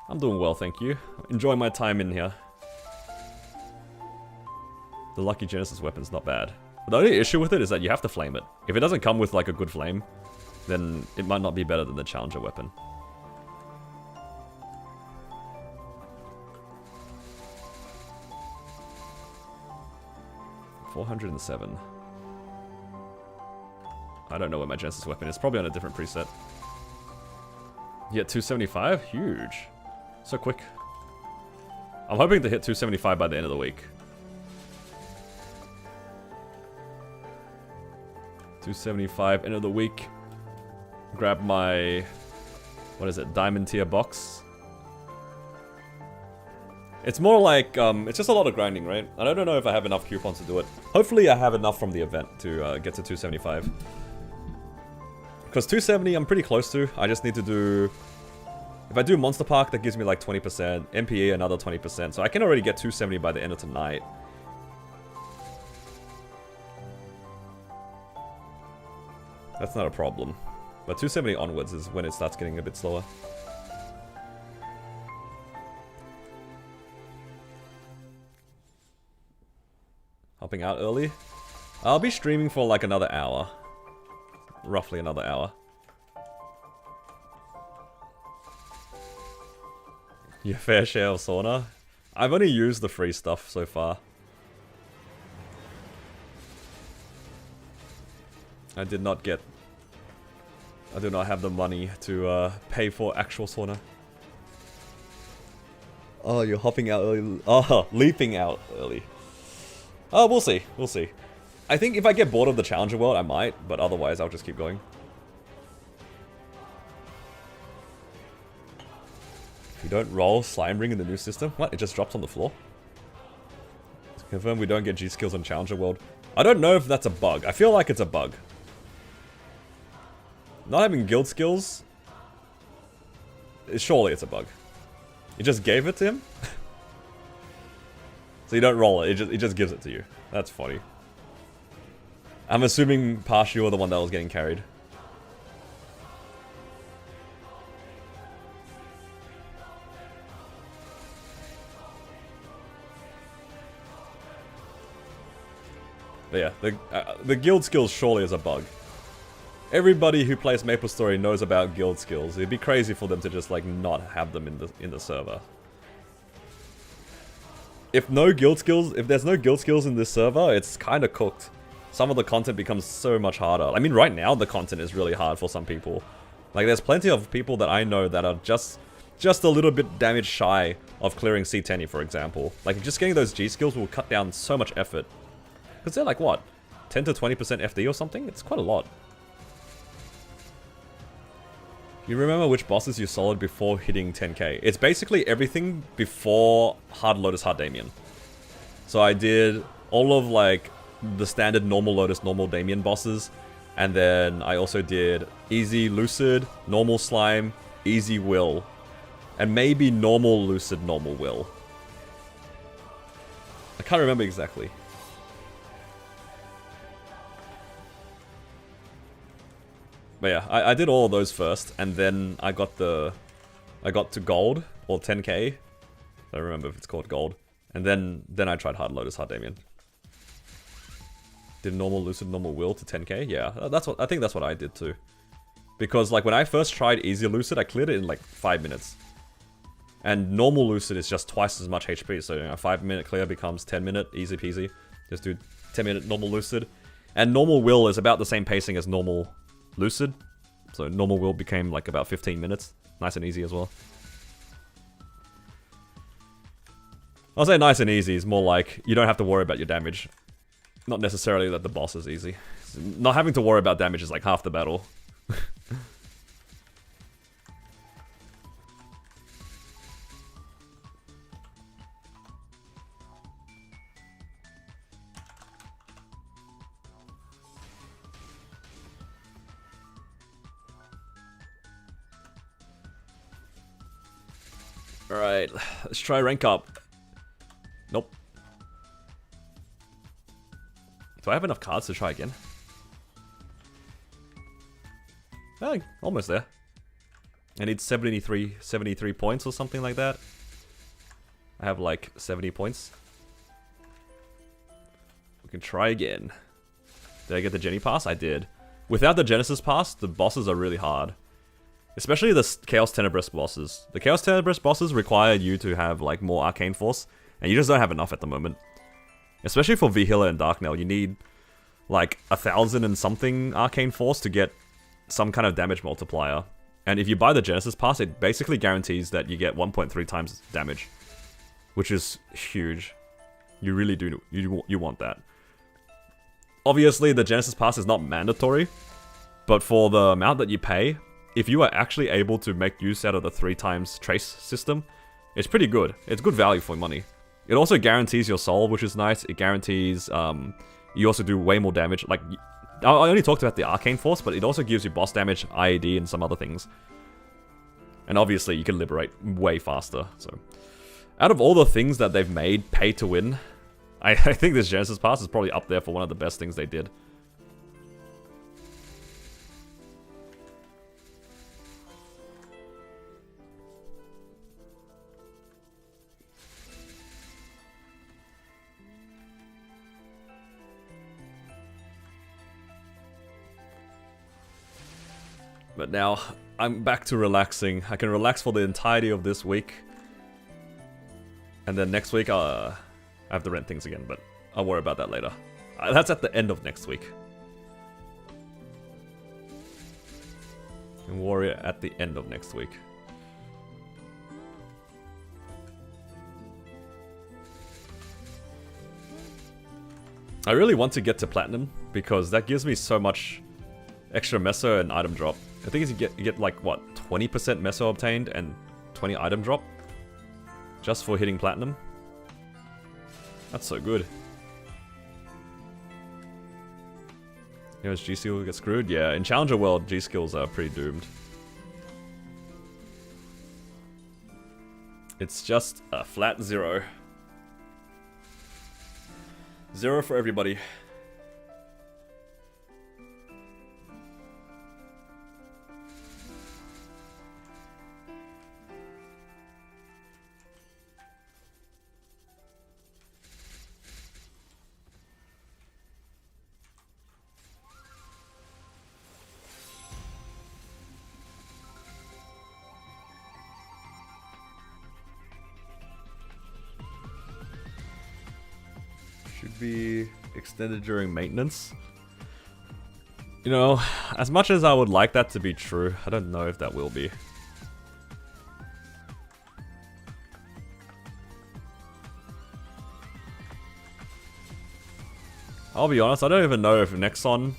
I'm doing well, thank you. Enjoying my time in here. The lucky Genesis weapon's not bad. But the only issue with it is that you have to flame it. If it doesn't come with like a good flame, then it might not be better than the Challenger weapon. $407. I don't know where my Genesis weapon is. Probably on a different preset. Yeah, 275? Huge. So quick. I'm hoping to hit 275 by the end of the week. 275, end of the week. Grab my... What is it? Diamond tier box. It's more like, it's just a lot of grinding, right? And I don't know if I have enough coupons to do it. Hopefully I have enough from the event to get to 275. Because 270 I'm pretty close to. I just need to do... If I do Monster Park, that gives me like 20%. MPE, another 20%. So I can already get 270 by the end of tonight. That's not a problem. But 270 onwards is when it starts getting a bit slower. Hopping out early. I'll be streaming for like another hour. Roughly another hour. Your fair share of sauna? I've only used the free stuff so far. I do not have the money to pay for actual sauna. Oh, you're hopping out early. Oh, leaping out early. Oh, we'll see. We'll see. I think if I get bored of the Challenger World, I might, but otherwise I'll just keep going. If you don't roll Slime Ring in the new system, what? It just drops on the floor? To confirm we don't get G-Skills on Challenger World. I don't know if that's a bug. I feel like it's a bug. Not having guild skills... Surely it's a bug. You just gave it to him? So you don't roll it, it just gives it to you. That's funny. I'm assuming Parsh, you were the one that was getting carried. But yeah, the guild skills surely is a bug. Everybody who plays MapleStory knows about guild skills. It'd be crazy for them to just like not have them in the server. If there's no guild skills in this server, it's kind of cooked. Some of the content becomes so much harder. I mean, right now the content is really hard for some people. Like, there's plenty of people that I know that are just a little bit damage shy of clearing C10, for example. Like, just getting those G skills will cut down so much effort. Because they're like, what? 10 to 20% FD or something? It's quite a lot. You remember which bosses you soloed before hitting 10k? It's basically everything before Hard Lotus, Hard Damien. So I did all of like the standard normal Lotus, normal Damien bosses. And then I also did easy Lucid, normal Slime, easy Will. And maybe normal Lucid, normal Will. I can't remember exactly. But yeah, I did all of those first, and then I got to gold, or 10k. I don't remember if it's called gold. And then I tried Hard Lotus, Hard Damien. Did normal Lucid, normal Will to 10k? Yeah, I think that's what I did too. Because like when I first tried easy Lucid, I cleared it in like 5 minutes. And normal Lucid is just twice as much HP, so you know, 5-minute clear becomes 10-minute, easy peasy. Just do 10-minute normal Lucid. And normal Will is about the same pacing as normal Lucid, so normal Will became like about 15 minutes. Nice and easy as well. I'll say nice and easy is more like you don't have to worry about your damage. Not necessarily that the boss is easy. Not having to worry about damage is like half the battle. Alright, let's try rank up. Nope. Do I have enough cards to try again? Oh, almost there. I need 73 points or something like that. I have like 70 points. We can try again. Did I get the Jenny Pass? I did. Without the Genesis Pass, the bosses are really hard. Especially the Chaos Tenebris bosses. The Chaos Tenebris bosses require you to have like more Arcane Force, and you just don't have enough at the moment. Especially for V-Healer and Darknail, you need like 1,000 and something Arcane Force to get some kind of damage multiplier. And if you buy the Genesis Pass, it basically guarantees that you get 1.3 times damage. Which is huge. You really do, you want that. obviously the Genesis Pass is not mandatory, but for the amount that you pay, if you are actually able to make use out of the 3 times trace system, it's pretty good. It's good value for money. It also guarantees your soul, which is nice. It guarantees you also do way more damage. Like, I only talked about the Arcane Force, but it also gives you boss damage, IAD, and some other things. And obviously, you can liberate way faster. So, out of all the things that they've made pay to win, I think this Genesis Pass is probably up there for one of the best things they did. But now, I'm back to relaxing. I can relax for the entirety of this week. And then next week, I have to rent things again, but I'll worry about that later. That's at the end of next week. And Warrior at the end of next week. I really want to get to Platinum, because that gives me so much extra meso and item drop. I think you get like, what, 20% meso obtained and 20 item drop? Just for hitting Platinum? That's so good. You know, G-Skill get screwed? Yeah, in Challenger World, G-Skills are pretty doomed. It's just a flat 0. 0 for everybody. Be extended during maintenance. You know, as much as I would like that to be true, I don't know if that will be. I'll be honest, I don't even know if Nexon,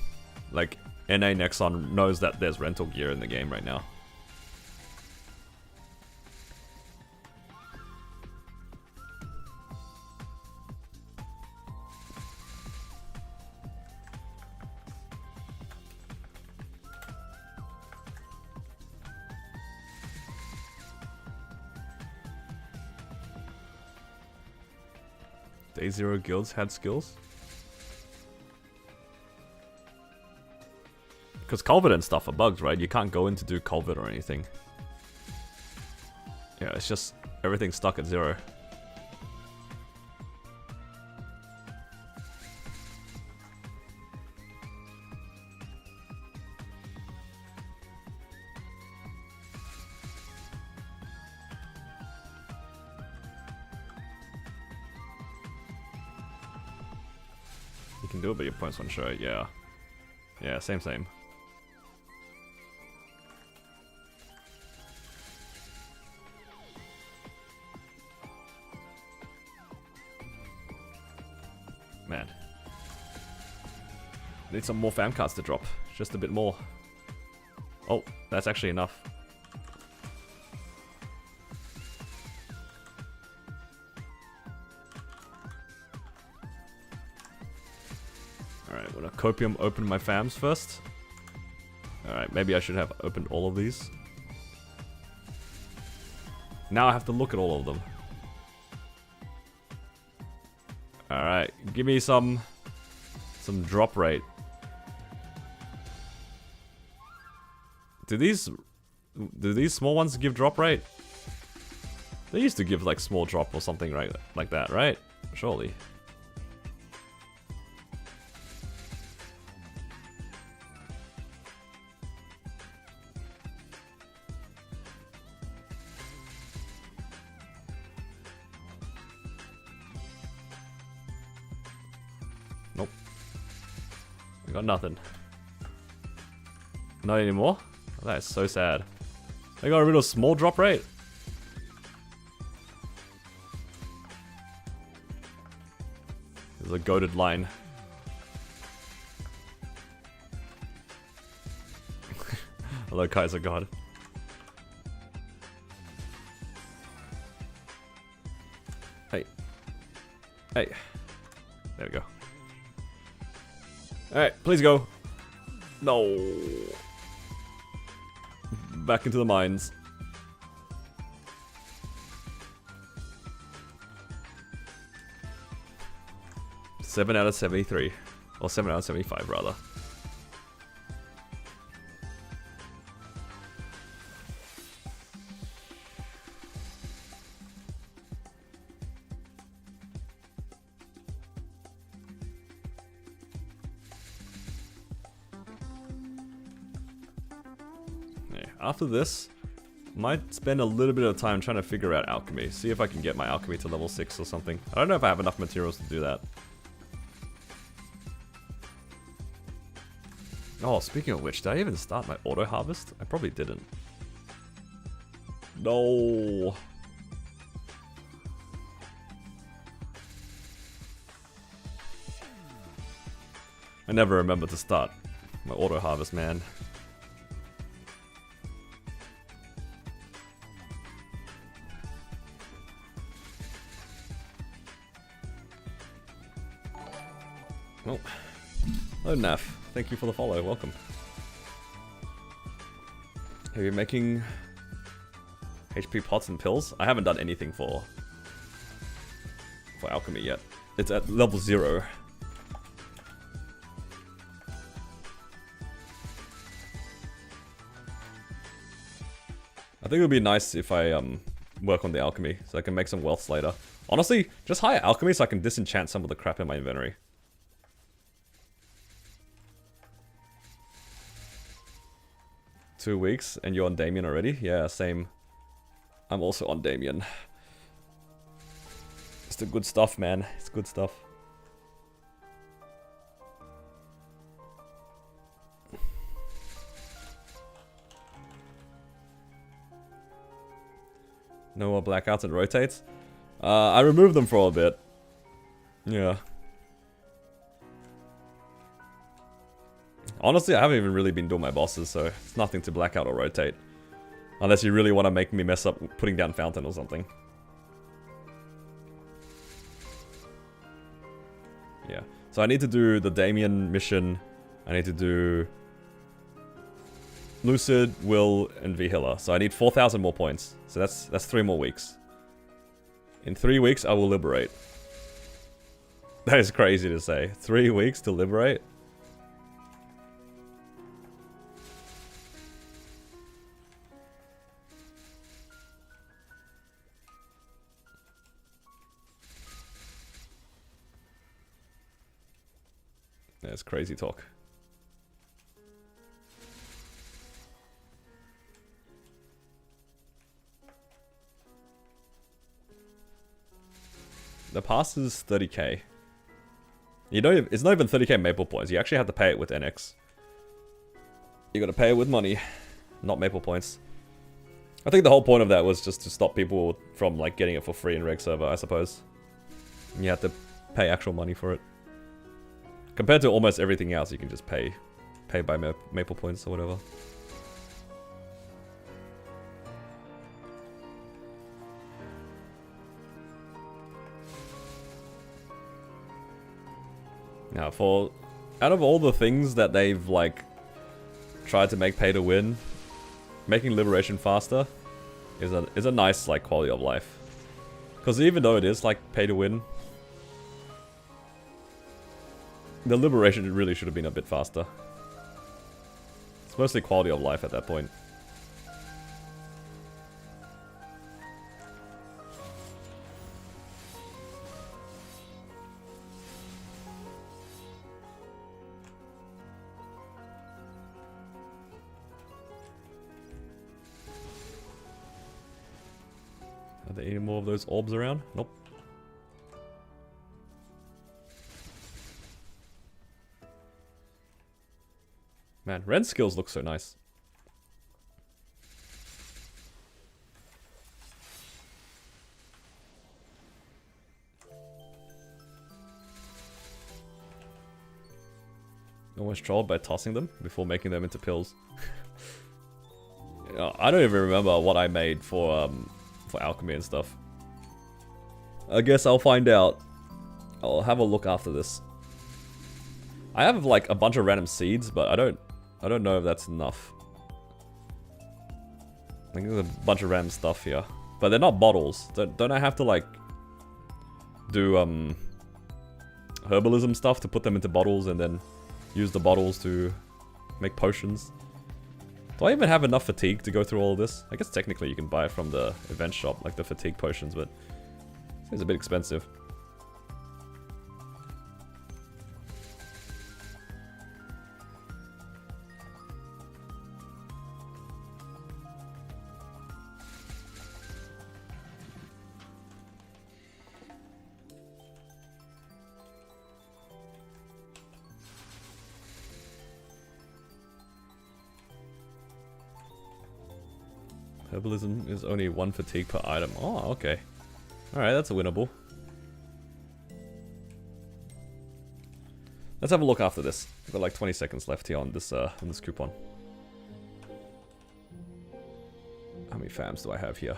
like NA Nexon, knows that there's rental gear in the game right now. Day 0 guilds had skills? Because Culvert and stuff are bugs, right? You can't go in to do Culvert or anything. Yeah, it's just everything's stuck at 0. You can do it, but your points won't show it. Yeah. Yeah, same. Man. Need some more fam cards to drop. Just a bit more. Oh, that's actually enough. Alright, wanna Copium open my fams first? Alright, maybe I should have opened all of these. Now I have to look at all of them. Alright, give me some drop rate. Do these small ones give drop rate? They used to give like small drop or something, right? Like that, right? Surely. Nope. We got nothing. Not anymore? Oh, that is so sad. They got rid of small drop rate? There's a goated line. Hello, Kaiser God. Hey. Hey. There we go. Alright, please go. No. Back into the mines. Seven out of 73. Or 7 out of 75, rather. After this, might spend a little bit of time trying to figure out alchemy. See if I can get my alchemy to level 6 or something. I don't know if I have enough materials to do that. Oh, speaking of which, did I even start my auto harvest? I probably didn't. No. I never remember to start my auto harvest, man. Oh. Hello, Naf. Thank you for the follow. Welcome. Are you making HP pots and pills? I haven't done anything for alchemy yet. It's at level 0. I think it would be nice if I work on the alchemy so I can make some wealths later. Honestly, just hire alchemy so I can disenchant some of the crap in my inventory. Weeks and you're on Damien already? Yeah, same. I'm also on Damien. It's the good stuff, man. It's good stuff. No more blackouts and rotates? I removed them for a bit. Yeah. Honestly, I haven't even really been doing my bosses, so it's nothing to blackout or rotate. Unless you really want to make me mess up putting down Fountain or something. Yeah. So I need to do the Damien mission. I need to do Lucid, Will, and Vihila. So I need 4,000 more points. So that's 3 more weeks. In 3 weeks, I will liberate. That is crazy to say. 3 weeks to liberate? That's crazy talk. The pass is 30k. You know, it's not even 30k maple points. You actually have to pay it with NX. You gotta pay it with money, not maple points. I think the whole point of that was just to stop people from like getting it for free in reg server, I suppose. You have to pay actual money for it. Compared to almost everything else, you can just pay by maple points or whatever. Now, out of all the things that they've like tried to make pay to win, making liberation faster is a nice like quality of life. Because even though it is like pay to win, the liberation really should have been a bit faster. It's mostly quality of life at that point. Are there any more of those orbs around? Nope. Man, Ren's skills look so nice. Almost trolled by tossing them before making them into pills. I don't even remember what I made for alchemy and stuff. I guess I'll find out. I'll have a look after this. I have like a bunch of random seeds, but I don't know if that's enough. I think there's a bunch of random stuff here, but they're not bottles. Don't I have to like do herbalism stuff to put them into bottles and then use the bottles to make potions? Do I even have enough fatigue to go through all of this? I guess technically you can buy it from the event shop, like the fatigue potions, but it seems a bit expensive. Herbalism is only 1 fatigue per item. Oh, okay. Alright, that's a winnable. Let's have a look after this. We've got like 20 seconds left here on this coupon. How many fams do I have here?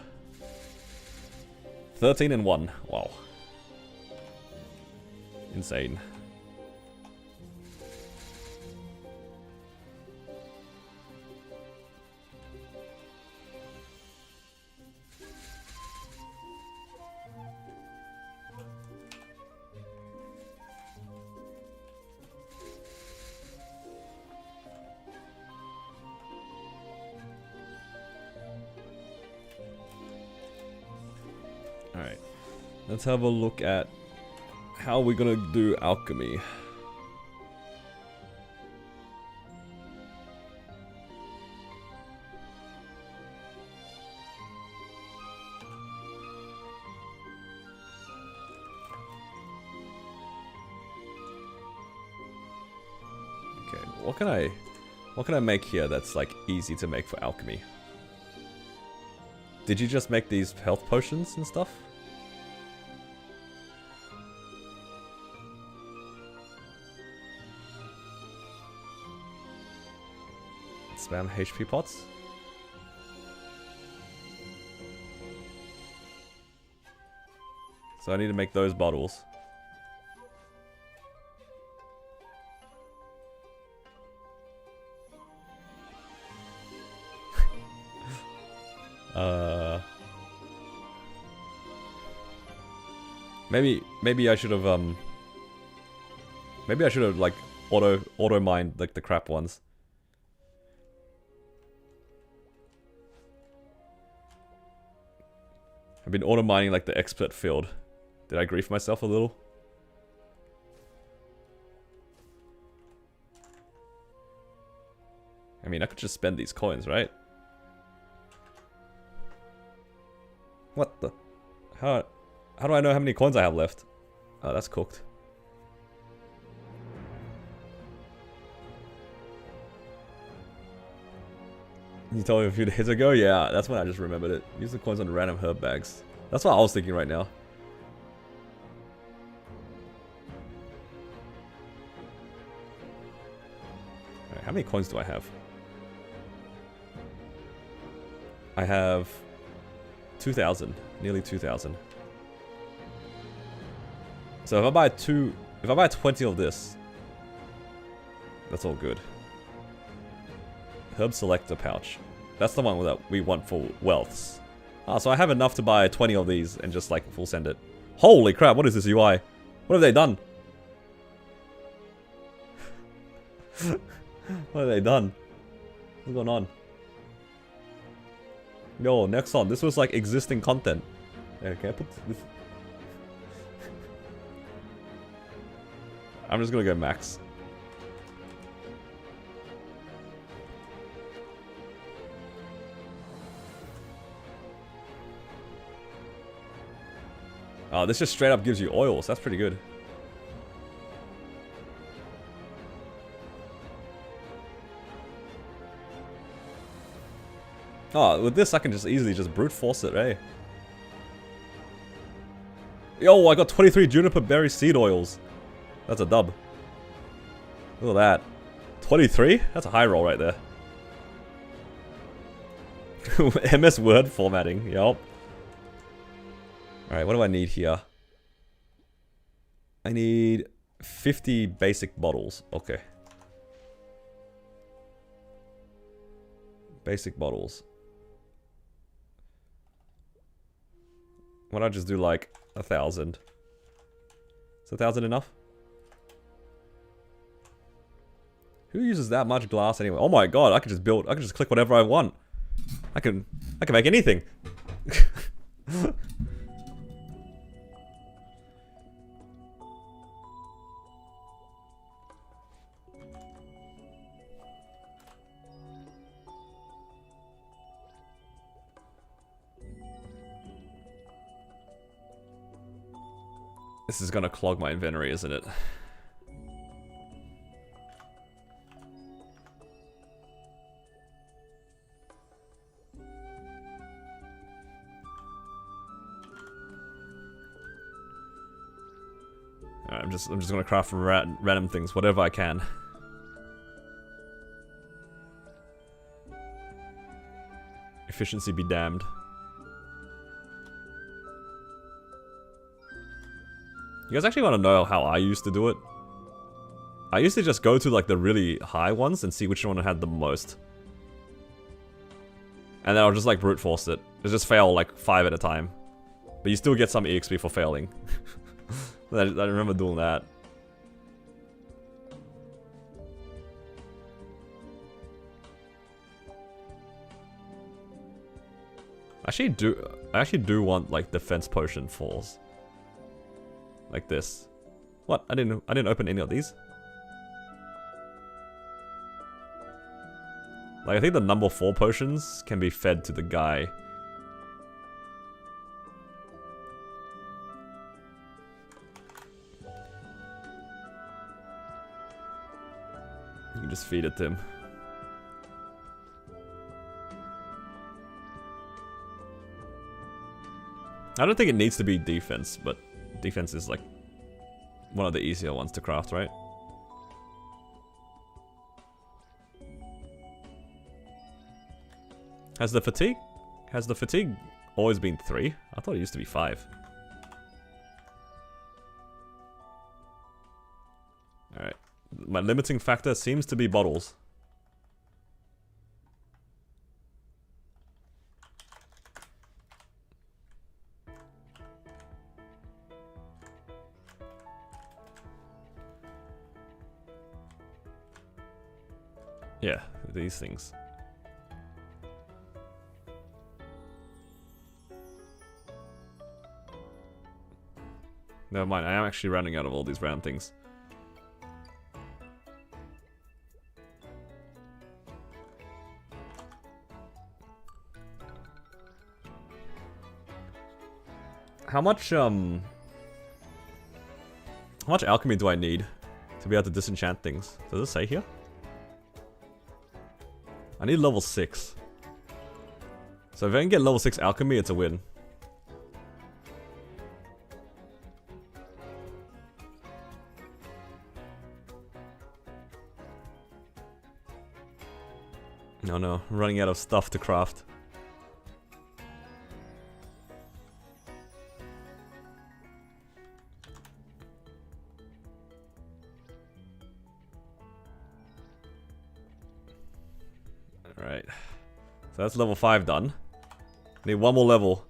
13 and 1. Wow. Insane. Alright, let's have a look at how we're gonna do alchemy. Okay, what can I make here that's like easy to make for alchemy? Did you just make these health potions and stuff? Spam HP pots? So I need to make those bottles. Maybe I should have like auto mined like the crap ones. I've been auto mining like the expert field. Did I grief myself a little? I mean, I could just spend these coins, right? What the? How do I know how many coins I have left? Oh, that's cooked. You told me a few days ago? Yeah, that's when I just remembered it. Use the coins on random herb bags. That's what I was thinking right now. Alright, how many coins do I have? I have 2,000. Nearly 2,000. So if I buy 20 of this, that's all good. Herb selector pouch. That's the one that we want for wealths. Ah, so I have enough to buy 20 of these and just like full send it. Holy crap, what is this UI? What have they done? What have they done? What's going on? Yo, Nexon, this was like existing content. Yeah, can I put this? I'm just gonna go max. Oh, this just straight up gives you oils. That's pretty good. Oh, with this I can just easily just brute force it, eh? Yo, I got 23 juniper berry seed oils. That's a dub. Look at that. 23? That's a high roll right there. MS Word formatting, yup. Alright, what do I need here? I need 50 basic bottles. Okay. Basic bottles. Why don't I just do like 1,000? Is 1,000 enough? Who uses that much glass anyway? Oh my god, I can just click whatever I want. I can make anything. This is gonna clog my inventory, isn't it? Alright, I'm just gonna craft from random things, whatever I can. Efficiency be damned. You guys actually want to know how I used to do it? I used to just go to like the really high ones and see which one had the most. And then I'll just like brute force it. It'll just fail like 5 at a time. But you still get some EXP for failing. I remember doing that. I actually do want like defense potion falls. Like this. What? I didn't open any of these. Like I think the number 4 potions can be fed to the guy. You can just feed it to him. I don't think it needs to be defense, but defense is like one of the easier ones to craft, right? Has the fatigue always been 3? I thought it used to be 5. Alright. My limiting factor seems to be bottles. Yeah, these things. Never mind, I am actually running out of all these random things. How much alchemy do I need to be able to disenchant things? Does it say here? I need level 6. So if I can get level 6 alchemy, it's a win. No, no, I'm running out of stuff to craft. Alright. So that's level 5 done. Need one more level,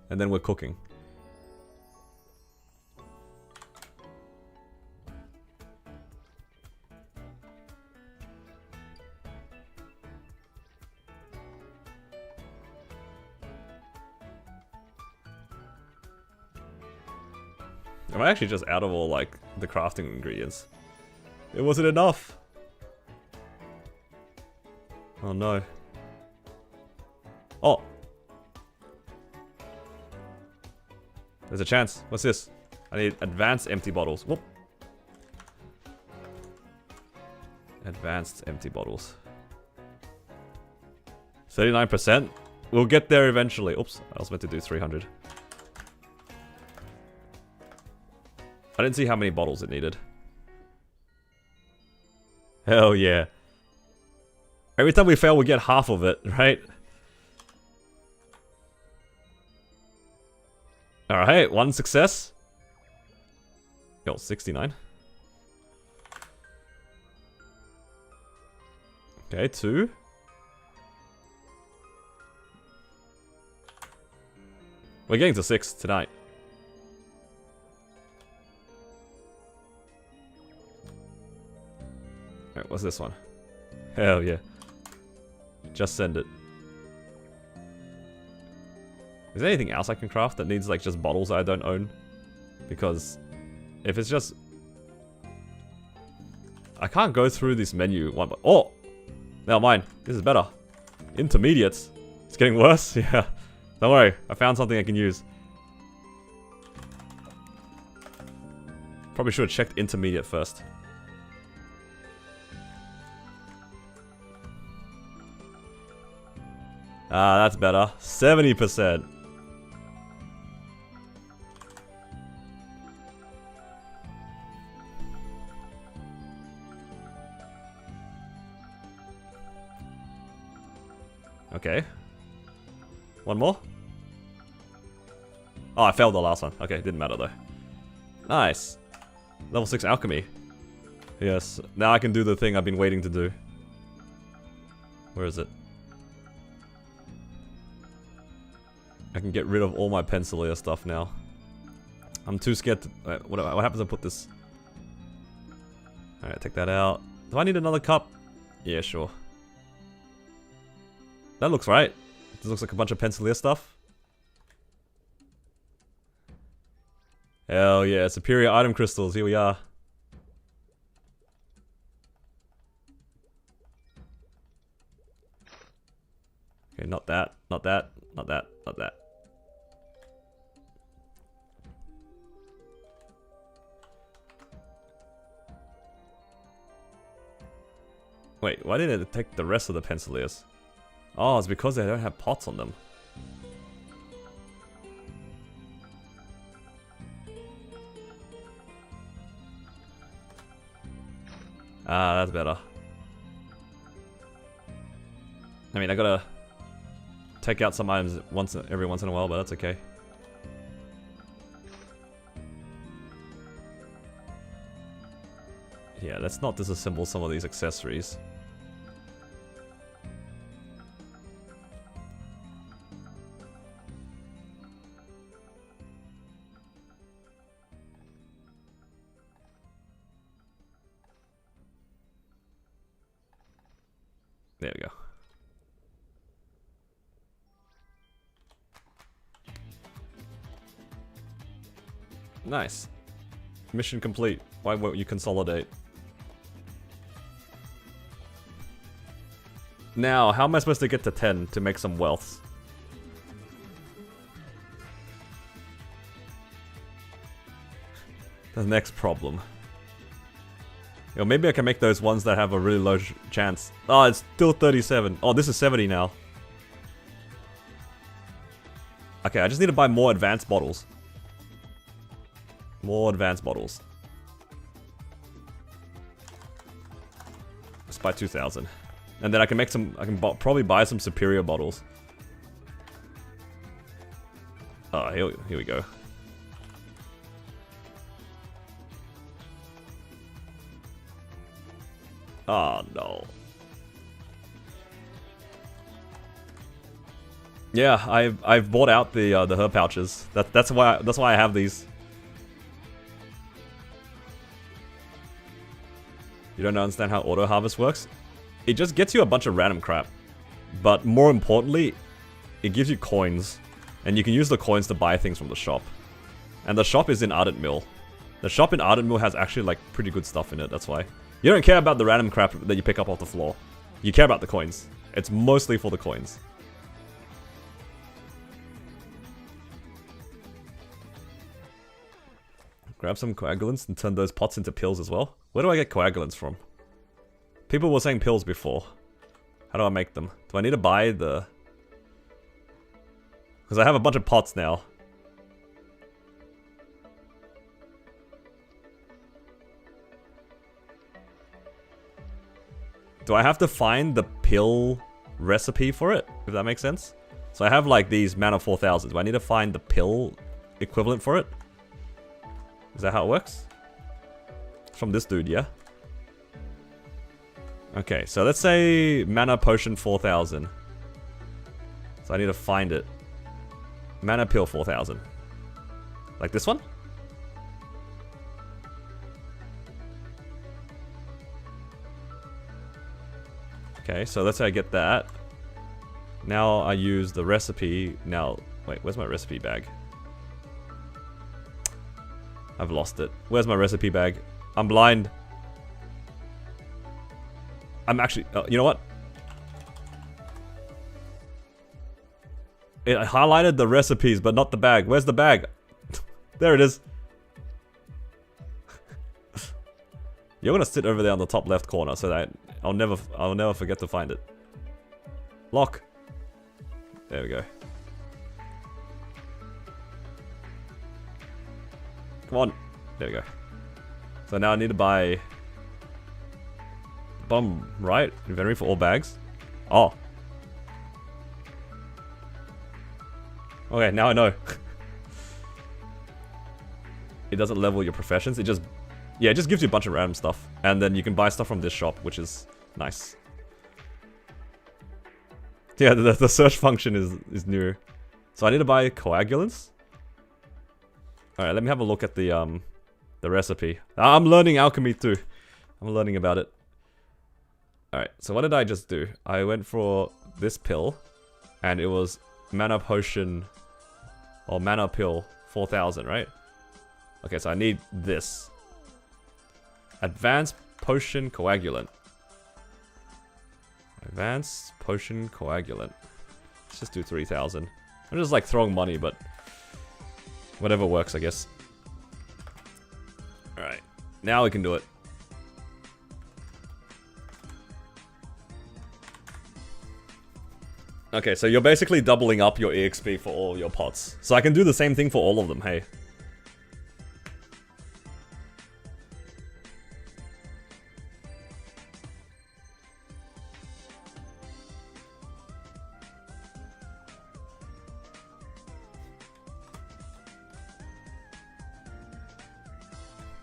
and then we're cooking. I'm actually just out of all, like, the crafting ingredients. It wasn't enough! Oh no. Oh! There's a chance. What's this? I need advanced empty bottles. Whoop. Advanced empty bottles. 39%? We'll get there eventually. Oops, I was meant to do 300. I didn't see how many bottles it needed. Hell yeah. Every time we fail, we get half of it, right? Alright, 1 success. Yo, 69. Okay, 2. We're getting to 6 tonight. Alright, what's this one? Hell yeah. Just send it. Is there anything else I can craft that needs like just bottles I don't own? Because if it's just... I can't go through this menu one by... Oh! Never mind. This is better. Intermediates. It's getting worse? Yeah. Don't worry. I found something I can use. Probably should have checked intermediate first. Ah, that's better. 70%. Okay. One more? Oh, I failed the last one. Okay, didn't matter though. Nice. Level 6 alchemy. Yes, now I can do the thing I've been waiting to do. Where is it? I can get rid of all my pencileer stuff now. I'm too scared to... what happens if I put this... Alright, take that out. Do I need another cup? Yeah, sure. That looks right. This looks like a bunch of pencileer stuff. Hell yeah, superior item crystals, here we are. Okay, not that, not that, not that, not that. Wait, why didn't it take the rest of the pencileers? Oh, it's because they don't have pots on them. Ah, that's better. I mean, I gotta take out some items every once in a while, but that's okay. Yeah, let's not disassemble some of these accessories. There we go. Nice. Mission complete. Why won't you consolidate? Now, how am I supposed to get to 10 to make some wealth? The next problem. Yo, maybe I can make those ones that have a really low chance. Oh, it's still 37. Oh, this is 70 now. Okay, I just need to buy more advanced bottles. More advanced bottles. Just buy 2,000. And then I can make some, probably buy some superior bottles. Oh, here we go. Oh no. Yeah, I've bought out the herb pouches. That's why I have these. You don't understand how auto harvest works? It just gets you a bunch of random crap. But more importantly, it gives you coins. And you can use the coins to buy things from the shop. And the shop is in Ardent Mill. The shop in Ardent Mill has actually like pretty good stuff in it, that's why. You don't care about the random crap that you pick up off the floor. You care about the coins. It's mostly for the coins. Grab some coagulants and turn those pots into pills as well. Where do I get coagulants from? People were saying pills before. How do I make them? Do I need to buy the... Because I have a bunch of pots now. Do I have to find the pill recipe for it? If that makes sense? So I have like these mana 4000s. Do I need to find the pill equivalent for it? Is that how it works? It's from this dude, yeah? Okay, so let's say mana potion 4000. So I need to find it. Mana pill 4000. Like this one? Okay, so let's say I get that. Now I use the recipe. Now, wait, where's my recipe bag? I've lost it. Where's my recipe bag? I'm blind. I'm actually, you know what? It highlighted the recipes, but not the bag. Where's the bag? There it is. You're gonna sit over there on the top left corner so that I'll never forget to find it. Lock. There we go. Come on. There we go. So now I need to buy bum, right? Inventory for all bags. Oh. Okay, now I know. It doesn't level your professions. It just, yeah, it just gives you a bunch of random stuff, and then you can buy stuff from this shop, which is nice. Yeah, the search function is new. So I need to buy coagulants. All right, let me have a look at the recipe. I'm learning alchemy too. I'm learning about it. All right, so what did I just do? I went for this pill, and it was mana potion or mana pill 4000, right? Okay, so I need this. Advanced potion coagulant. Advanced potion coagulant. Let's just do 3000. I'm just like throwing money, but whatever works, I guess. Alright, now we can do it. Okay, so you're basically doubling up your EXP for all your pots. So I can do the same thing for all of them, hey.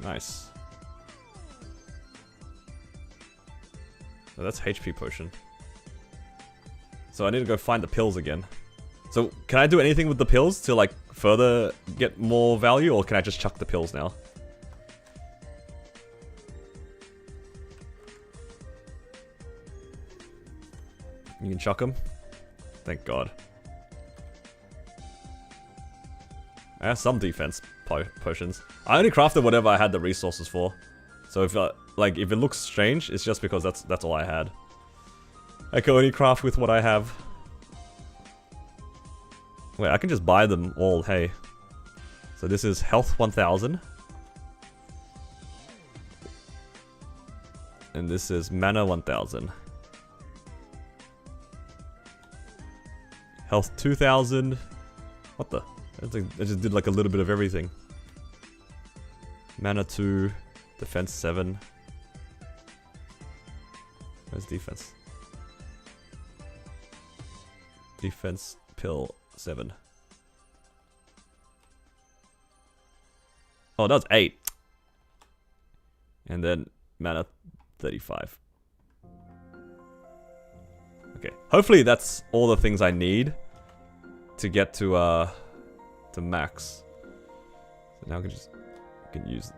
Nice. Oh, that's HP potion. So I need to go find the pills again. So can I do anything with the pills to like further get more value, or can I just chuck the pills now? You can chuck them? Thank God. I have some defense potions. I only crafted whatever I had the resources for. So if like if it looks strange, it's just because that's all I had. I can only craft with what I have. Wait, I can just buy them all, hey. So this is health 1000. And this is mana 1000. Health 2000. What the? I just did like a little bit of everything. Mana 2. Defense 7. Where's defense? Defense pill 7. Oh, that's 8. And then mana 35. Okay, hopefully that's all the things I need to get to max. So now I can use.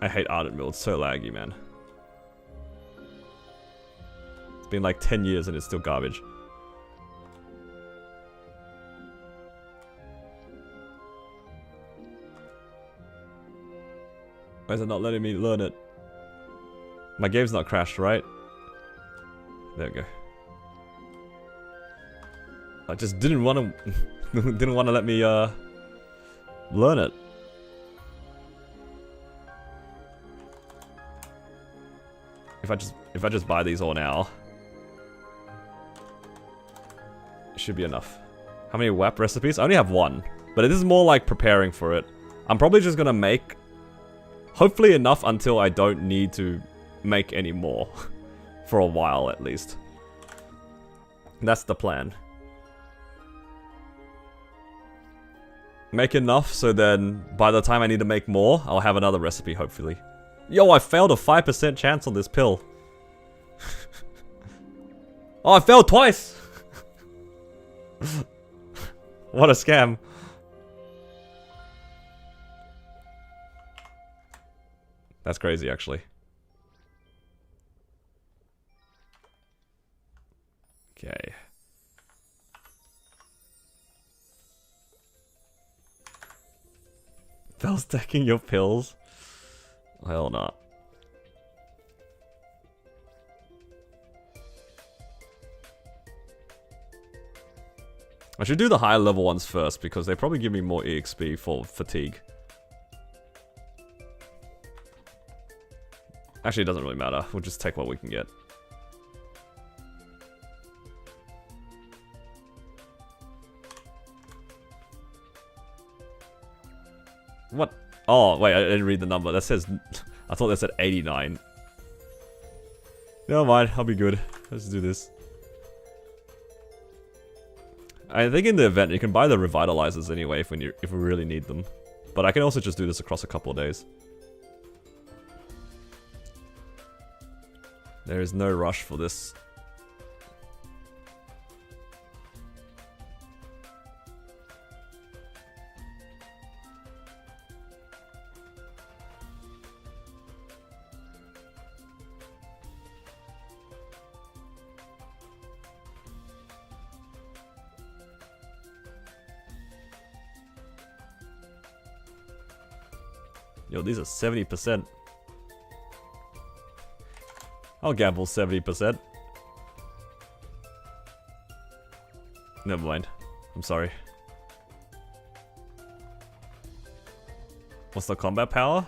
I hate Ardent Mill, it's so laggy, man. It's been like 10 years and it's still garbage. Why is it not letting me learn it? My game's not crashed, right? There we go. I just didn't want to didn't want to let me learn it. If I just buy these all now, it should be enough. How many WAP recipes? I only have one, but this is more like preparing for it. I'm probably just gonna make hopefully enough until I don't need to make any more. For a while, at least. That's the plan. Make enough so then by the time I need to make more, I'll have another recipe, hopefully. Yo, I failed a 5% chance on this pill. Oh, I failed twice! What a scam. That's crazy, actually. Okay. Spell stacking your pills? Hell not. I should do the higher level ones first because they probably give me more EXP for fatigue. Actually, it doesn't really matter. We'll just take what we can get. What? Oh, wait, I didn't read the number. That says... I thought that said 89. Never mind, I'll be good. Let's do this. I think in the event, you can buy the revitalizers anyway if we really need them. But I can also just do this across a couple of days. There is no rush for this. Yo, these are 70%. I'll gamble 70%. Never mind. I'm sorry. What's the combat power?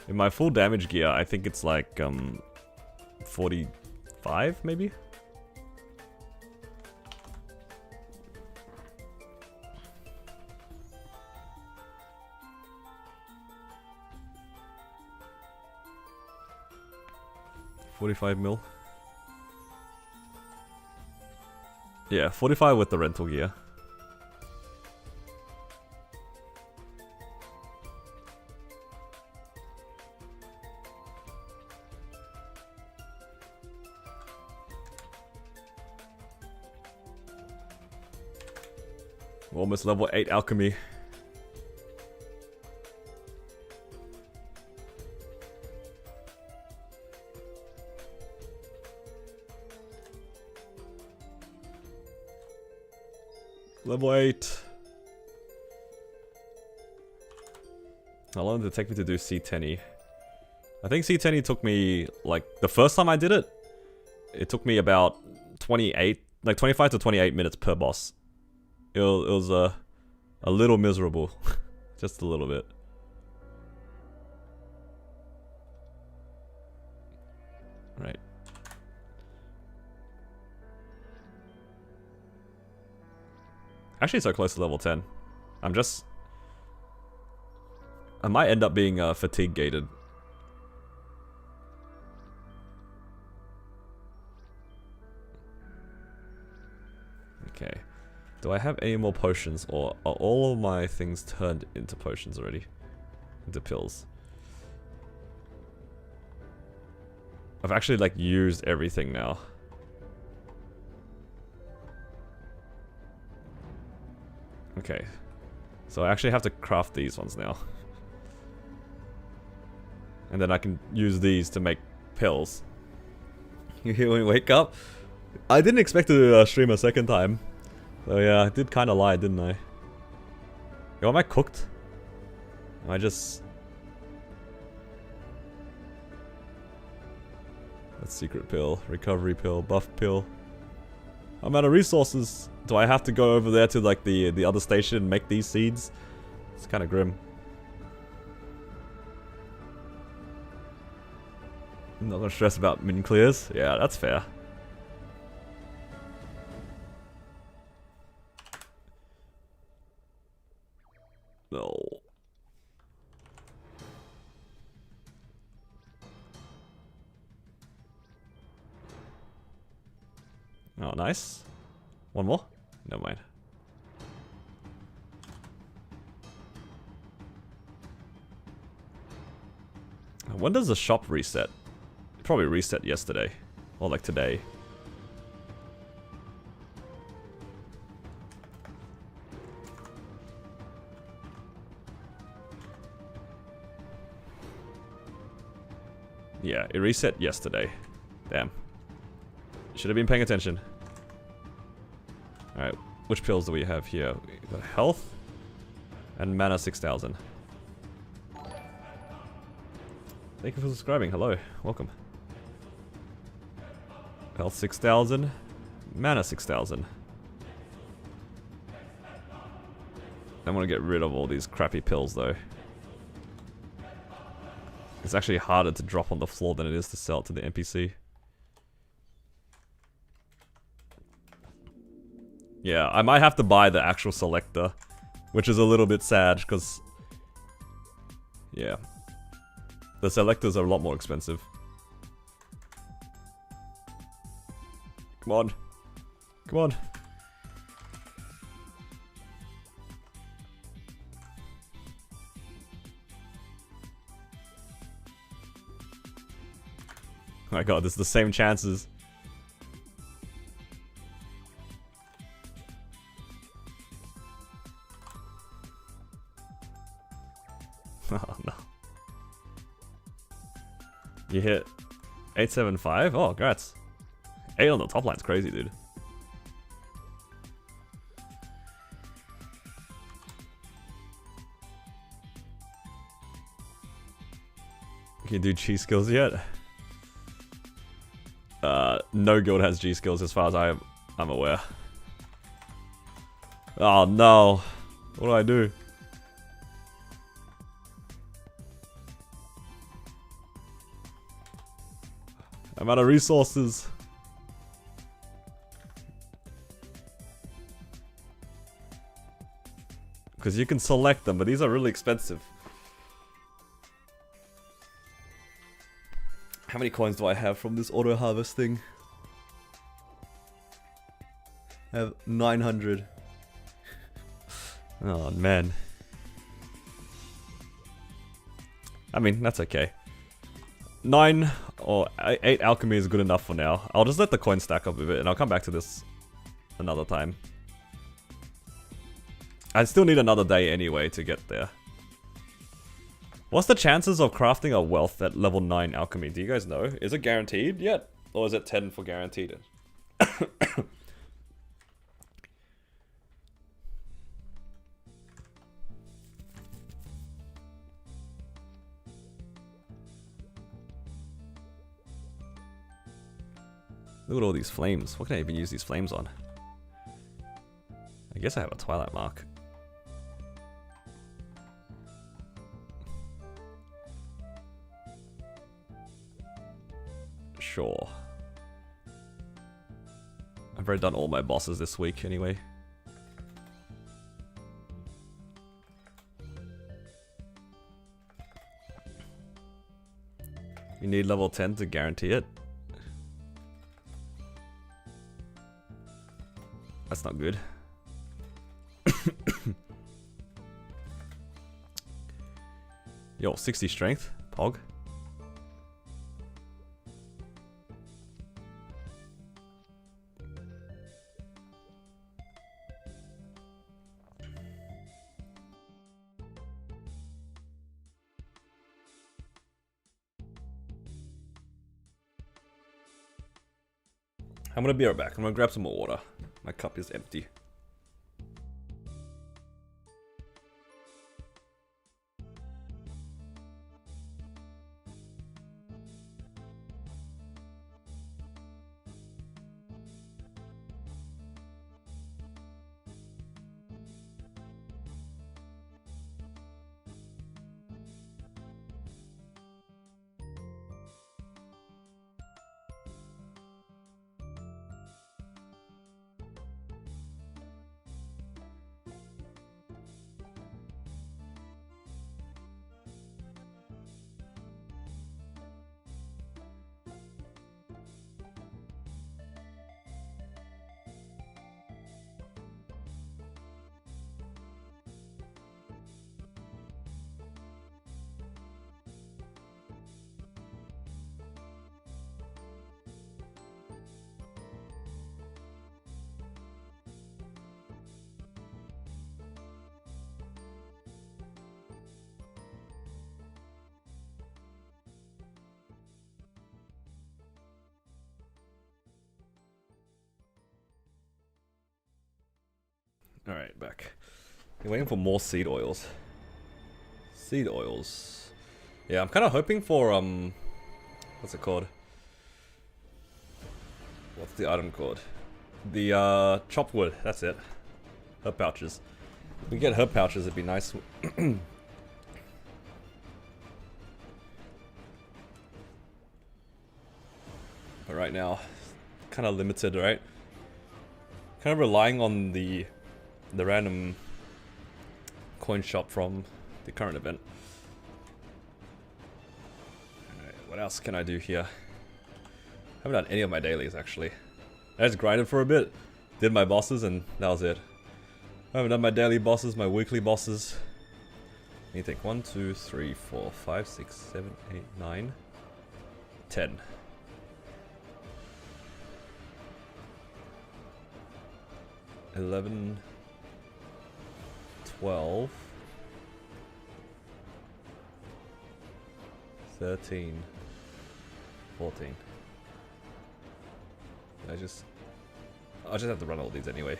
In my full damage gear, I think it's like 45 maybe? $45 mil. Yeah, 45 with the rental gear. Almost level 8 alchemy. Level 8. How long did it take me to do C10E? I think C10E took me, like, the first time I did it, it took me about 28, like 25 to 28 minutes per boss. It was a little miserable. Just a little bit. Right. Actually, so close to level 10. I might end up being fatigue gated. Okay. Do I have any more potions, or are all of my things turned into potions already? Into pills. I've actually like used everything now. Okay, so I actually have to craft these ones now. And then I can use these to make pills. You hear when you wake up? I didn't expect to stream a second time. So yeah, I did kind of lie, didn't I? Yo, am I cooked? Am I just... That's secret pill, recovery pill, buff pill. I'm out of resources. Do I have to go over there to like the other station and make these seeds? It's kind of grim. I'm not gonna stress about min clears. Yeah, that's fair. No. Oh, nice. One more? Never mind. When does the shop reset? It probably reset yesterday. Or like today. Yeah, it reset yesterday. Damn. Should have been paying attention. Alright, which pills do we have here? We got health and mana 6000. Thank you for subscribing. Hello, welcome. Health 6000, mana 6000. I want to get rid of all these crappy pills though. It's actually harder to drop on the floor than it is to sell it to the NPC. Yeah, I might have to buy the actual selector, which is a little bit sad because, yeah, the selectors are a lot more expensive. Come on. Come on. Oh my god, this is the same chances. Oh no. You hit 875? Oh, congrats. 8 on the top line's crazy, dude. Can you do G skills yet? No guild has G skills as far as I'm aware. Oh no. What do I do? I'm out of resources. Because you can select them, but these are really expensive. How many coins do I have from this auto harvesting? I have 900. Oh man. I mean, that's okay. 9 or 8 alchemy is good enough for now. I'll just let the coin stack up a bit and I'll come back to this another time. I still need another day anyway to get there. What's the chances of crafting a wealth at level 9 alchemy? Do you guys know? Is it guaranteed yet? Or is it 10 for guaranteed? Look at all these flames. What can I even use these flames on? I guess I have a twilight mark. Sure. I've already done all my bosses this week anyway. You need level 10 to guarantee it. That's not good. Yo, 60 strength, Pog. I'm gonna be right back. I'm gonna grab some more water. My cup is empty. back. You're waiting for more seed oils. Seed oils. Yeah, I'm kind of hoping for, what's it called? What's the item called? The, chopped wood, that's it. Herb pouches. If we get herb pouches, it'd be nice. But right now, kind of limited, right? Kind of relying on the random coin shop from the current event. Alright, what else can I do here? Haven't done any of my dailies actually. I just grinded for a bit, did my bosses, and that was it. I haven't done my daily bosses, my weekly bosses. Let me think. 1, 2, 3, 4, 5, 6, 7, 8, 9, 10. 11, 12, 13, 14. I'll just have to run all these anyway.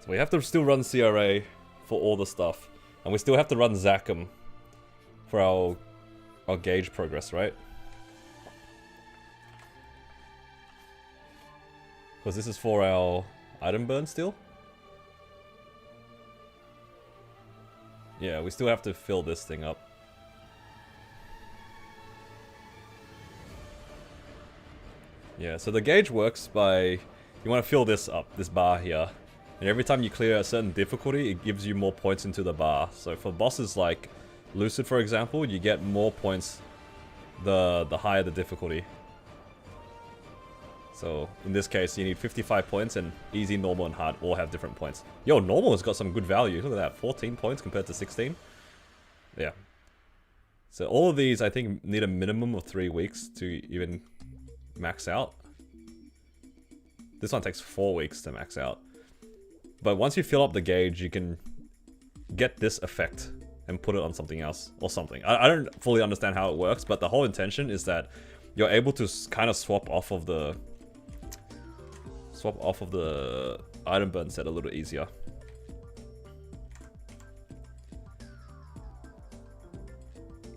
So we have to still run CRA for all the stuff, and we still have to run Zachem for our gauge progress, right? Because this is for our item burn still? Yeah, we still have to fill this thing up. Yeah, so the gauge works by... You want to fill this up, this bar here. And every time you clear a certain difficulty, it gives you more points into the bar. So for bosses like Lucid, for example, you get more points the higher the difficulty. So, in this case, you need 55 points, and easy, normal, and hard all have different points. Yo, normal has got some good value. Look at that, 14 points compared to 16. Yeah. So all of these, I think, need a minimum of 3 weeks to even max out. This one takes 4 weeks to max out. But once you fill up the gauge, you can get this effect and put it on something else, or something. I don't fully understand how it works, but the whole intention is that you're able to kind of swap off of the item burn set a little easier.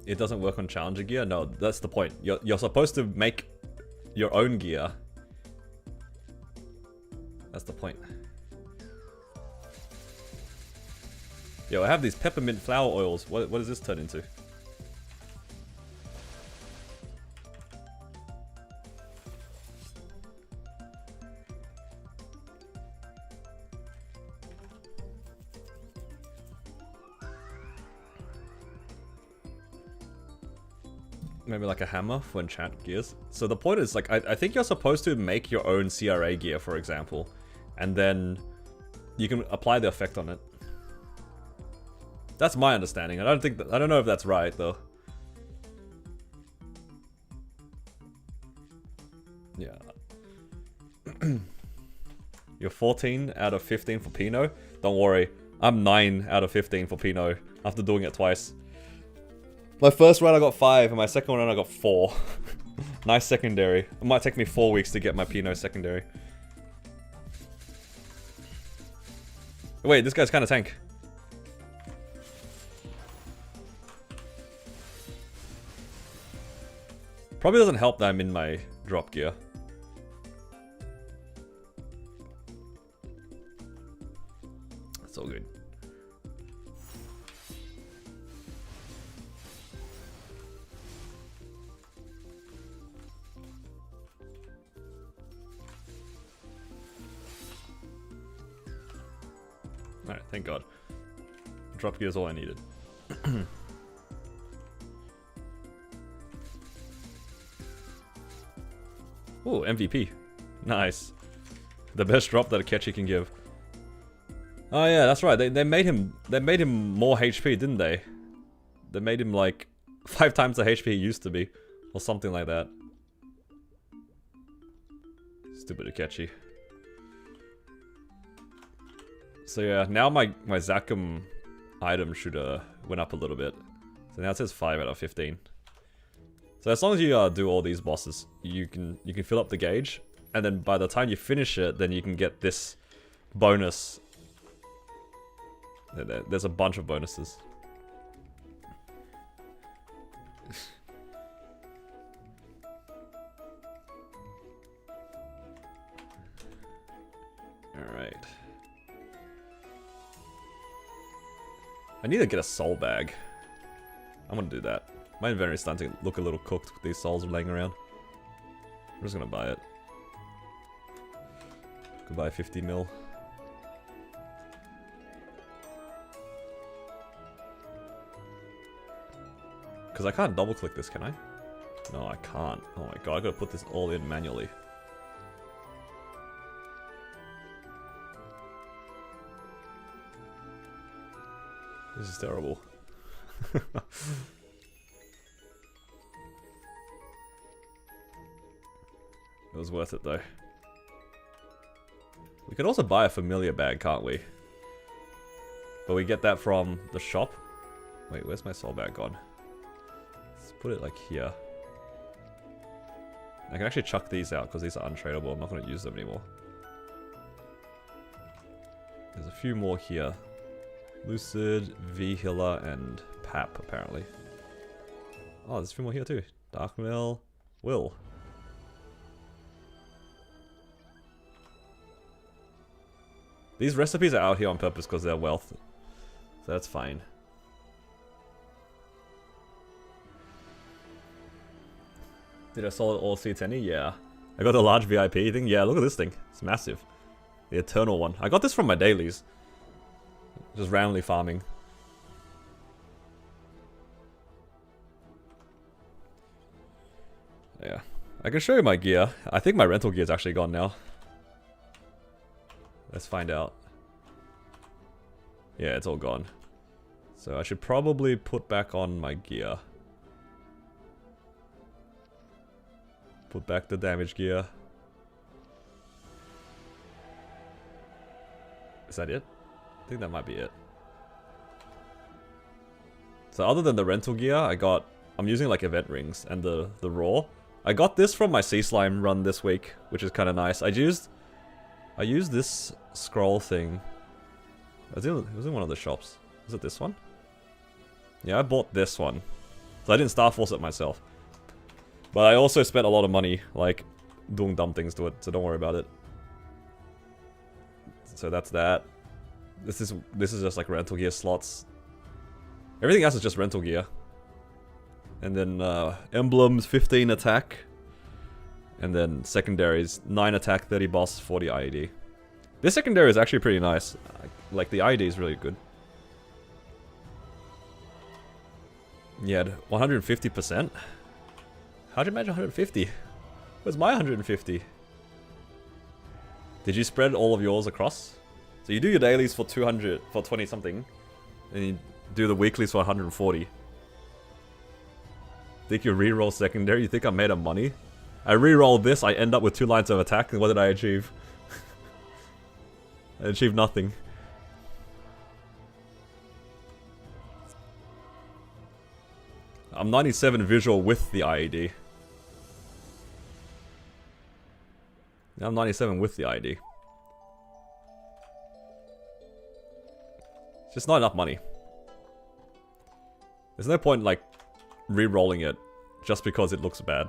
It doesn't work on challenger gear? No, that's the point. You're supposed to make your own gear. That's the point. Yo, I have these peppermint flower oils. What does this turn into? Maybe like a hammer for enchant gears. So the point is, like, I think you're supposed to make your own CRA gear, for example, and then you can apply the effect on it. That's my understanding. I don't know if that's right though. Yeah. You're 14 out of 15 for Pinot. Don't worry, I'm 9 out of 15 for Pinot after doing it twice. My first run I got 5, and my second run I got 4. Nice secondary. It might take me 4 weeks to get my Pinot secondary. Wait, this guy's kind of tank. Probably doesn't help that I'm in my drop gear. It's all good. Alright, thank God. Drop gear is all I needed. Ooh, MVP. Nice. The best drop that a catchy can give. Oh yeah, that's right. They made him more HP, didn't they? They made him like 5 times the HP he used to be, or something like that. Stupid Akechi. So yeah, now my Zachem item should went up a little bit. So now it says 5 out of 15. So as long as you do all these bosses, you can fill up the gauge, and then by the time you finish it, then you can get this bonus. There's a bunch of bonuses. Alright. I need to get a soul bag. I'm gonna do that. My inventory is starting to look a little cooked with these souls laying around. I'm just gonna buy it. Could buy 50 mil. Because I can't double click this, can I? No, I can't. Oh my god, I gotta put this all in manually. This is terrible. It was worth it though. We could also buy a familiar bag, can't we? But we get that from the shop. Wait, where's my soul bag gone? Let's put it like here. I can actually chuck these out because these are untradeable. I'm not going to use them anymore. There's a few more here. Lucid, V-Hiller, and Pap, apparently. Oh, there's a few more here too. Darkmail, Will. These recipes are out here on purpose because they're wealth. So that's fine. Did I solid all C10? Yeah. I got the large VIP thing. Yeah, look at this thing. It's massive. The eternal one. I got this from my dailies. Just randomly farming. Yeah. I can show you my gear. I think my rental gear is actually gone now. Let's find out. Yeah, it's all gone. So I should probably put back on my gear. Put back the damage gear. Is that it? I think that might be it. So other than the rental gear, I'm using like event rings and the raw. I got this from my sea slime run this week, which is kind of nice. I used this scroll thing. It was in one of the shops. Was it this one? Yeah, I bought this one. So I didn't Star Force it myself. But I also spent a lot of money, like, doing dumb things to it, so don't worry about it. So that's that. This is just like rental gear slots. Everything else is just rental gear. And then emblems, 15 attack. And then secondaries, 9 attack, 30 boss, 40 IED. This secondary is actually pretty nice. Like, the IED is really good. Yeah, 150%. How'd you imagine 150? Where's my 150? Did you spread all of yours across? So you do your dailies for 200, for 20 something. And you do the weeklies for 140. Think you reroll secondary? You think I made a money? I reroll this, I end up with 2 lines of attack, and what did I achieve? I achieved nothing. I'm 97 visual with the IED. I'm 97 with the IED. It's just not enough money. There's no point, like, re-rolling it just because it looks bad.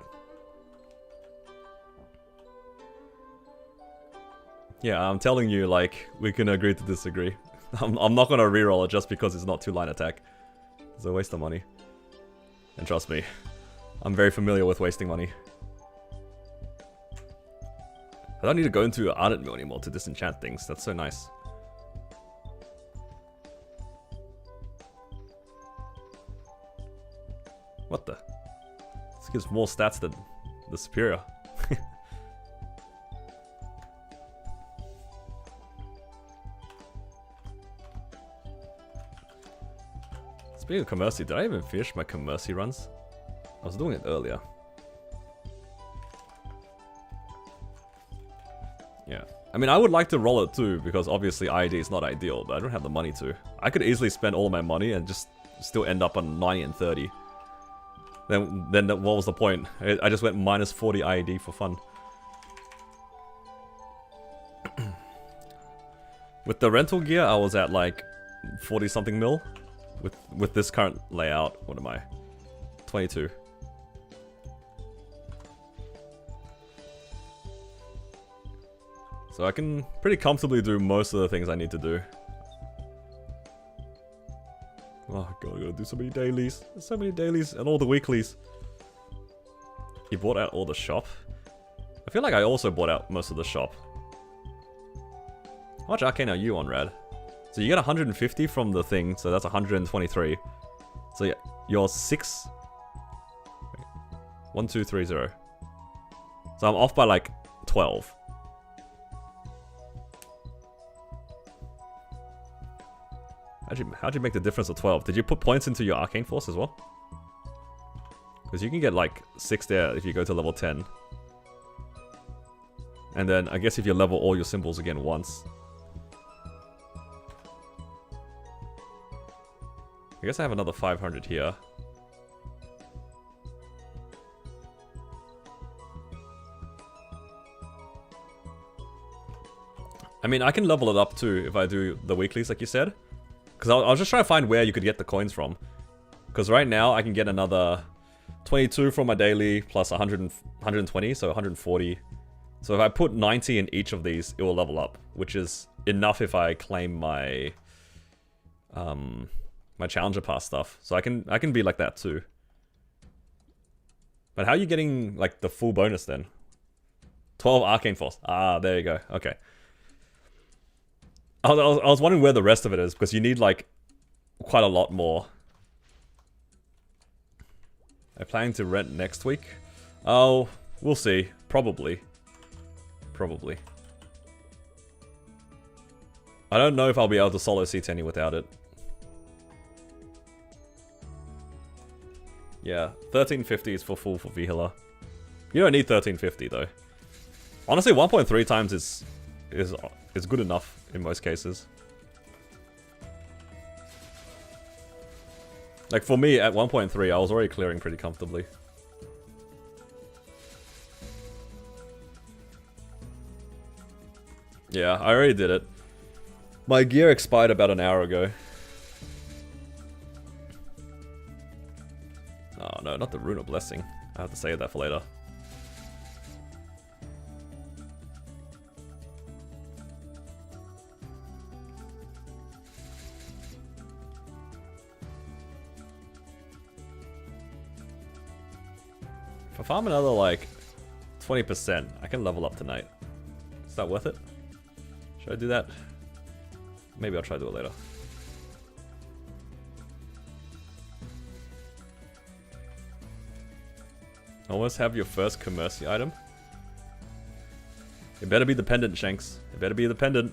Yeah, I'm telling you, like, we can agree to disagree. I'm not gonna re-roll it just because it's not 2-line attack. It's a waste of money. And trust me, I'm very familiar with wasting money. I don't need to go into Ardent Mill anymore to disenchant things. That's so nice. What the? This gives more stats than the Superior. Speaking of Commercy, did I even finish my Commercy runs? I was doing it earlier. Yeah. I mean, I would like to roll it too, because obviously IED is not ideal, but I don't have the money to. I could easily spend all my money and just still end up on 90 and 30. Then what was the point? I just went minus 40 IED for fun. With the rental gear, I was at like 40 something mil. With this current layout, what am I? 22. So I can pretty comfortably do most of the things I need to do. Oh god, I gotta do so many dailies. There's so many dailies and all the weeklies. You bought out all the shop? I feel like I also bought out most of the shop. How much arcane are you on, Rad? So you get 150 from the thing, so that's 123. So yeah, you're 6... Wait, 1, 2, 3, 0. So I'm off by like 12. How'd you make the difference of 12? Did you put points into your arcane force as well? Because you can get like 6 there if you go to level 10. And then I guess if you level all your symbols again once. I guess I have another 500 here. I mean, I can level it up too if I do the weeklies like you said. Because I'll just try to find where you could get the coins from. Because right now I can get another 22 from my daily plus 120, so 140. So if I put 90 in each of these, it will level up. Which is enough if I claim my my challenger pass stuff. So I can be like that too. But how are you getting like the full bonus then? 12 arcane force. Ah, there you go. Okay. I was wondering where the rest of it is, because you need, like, quite a lot more. I'm planning to rent next week. Oh, we'll see. Probably. Probably. I don't know if I'll be able to solo C10 without it. Yeah, 1350 is for full for Vihila. You don't need 1350, though. Honestly, 1.3 times is good enough in most cases. Like for me at 1.3 I was already clearing pretty comfortably. Yeah, I already did it. My gear expired about an hour ago. Oh no, not the Rune of Blessing. I have to save that for later. If I farm another, like, 20%, I can level up tonight. Is that worth it? Should I do that? Maybe I'll try to do it later. Almost have your first Commercy item. It better be the pendant, Shanks. It better be the pendant.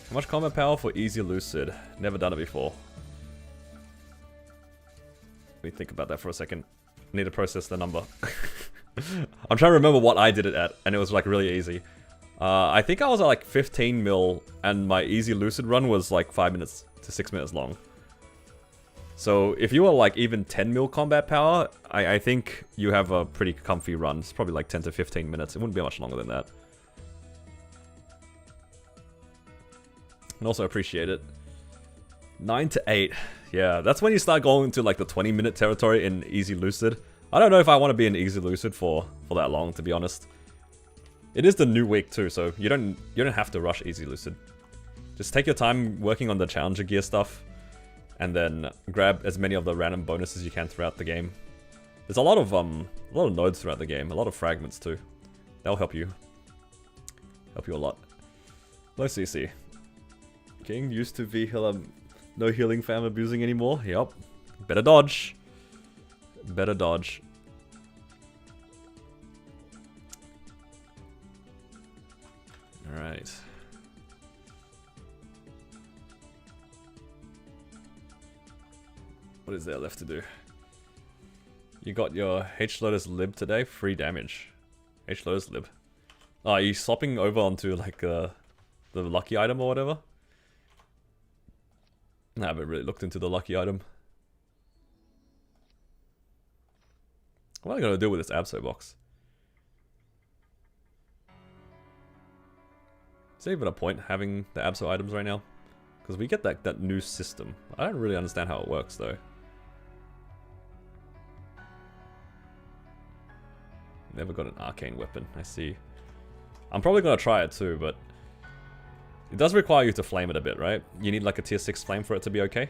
How much combat power for Easy Lucid? Never done it before. Let me think about that for a second. I need to process the number. I'm trying to remember what I did it at, and it was like really easy. I think I was at like 15 mil, and my Easy Lucid run was like 5 minutes to 6 minutes long. So if you were like even 10 mil combat power, I think you have a pretty comfy run. It's probably like 10 to 15 minutes. It wouldn't be much longer than that. And also appreciate it. 9 to 8. Yeah, that's when you start going to like the 20-minute territory in Easy Lucid. I don't know if I want to be in Easy Lucid for that long, to be honest. It is the new week too, so you don't have to rush Easy Lucid. Just take your time working on the challenger gear stuff, and then grab as many of the random bonuses you can throughout the game. There's a lot of nodes throughout the game, a lot of fragments too. That'll help you. Help you a lot. Low CC. Getting used to V-Heal. No healing fam abusing anymore. Yep. Better dodge. Better dodge. Alright. What is there left to do? You got your H-Lotus Lib today. Free damage. H-Lotus Lib. Oh, are you swapping over onto like the lucky item or whatever? I haven't really looked into the lucky item. What am I going to do with this Abso box? Is there even a point having the Absol items right now? Because we get that new system. I don't really understand how it works though. Never got an arcane weapon, I see. I'm probably gonna try it too, but it does require you to flame it a bit, right? You need like a tier 6 flame for it to be okay.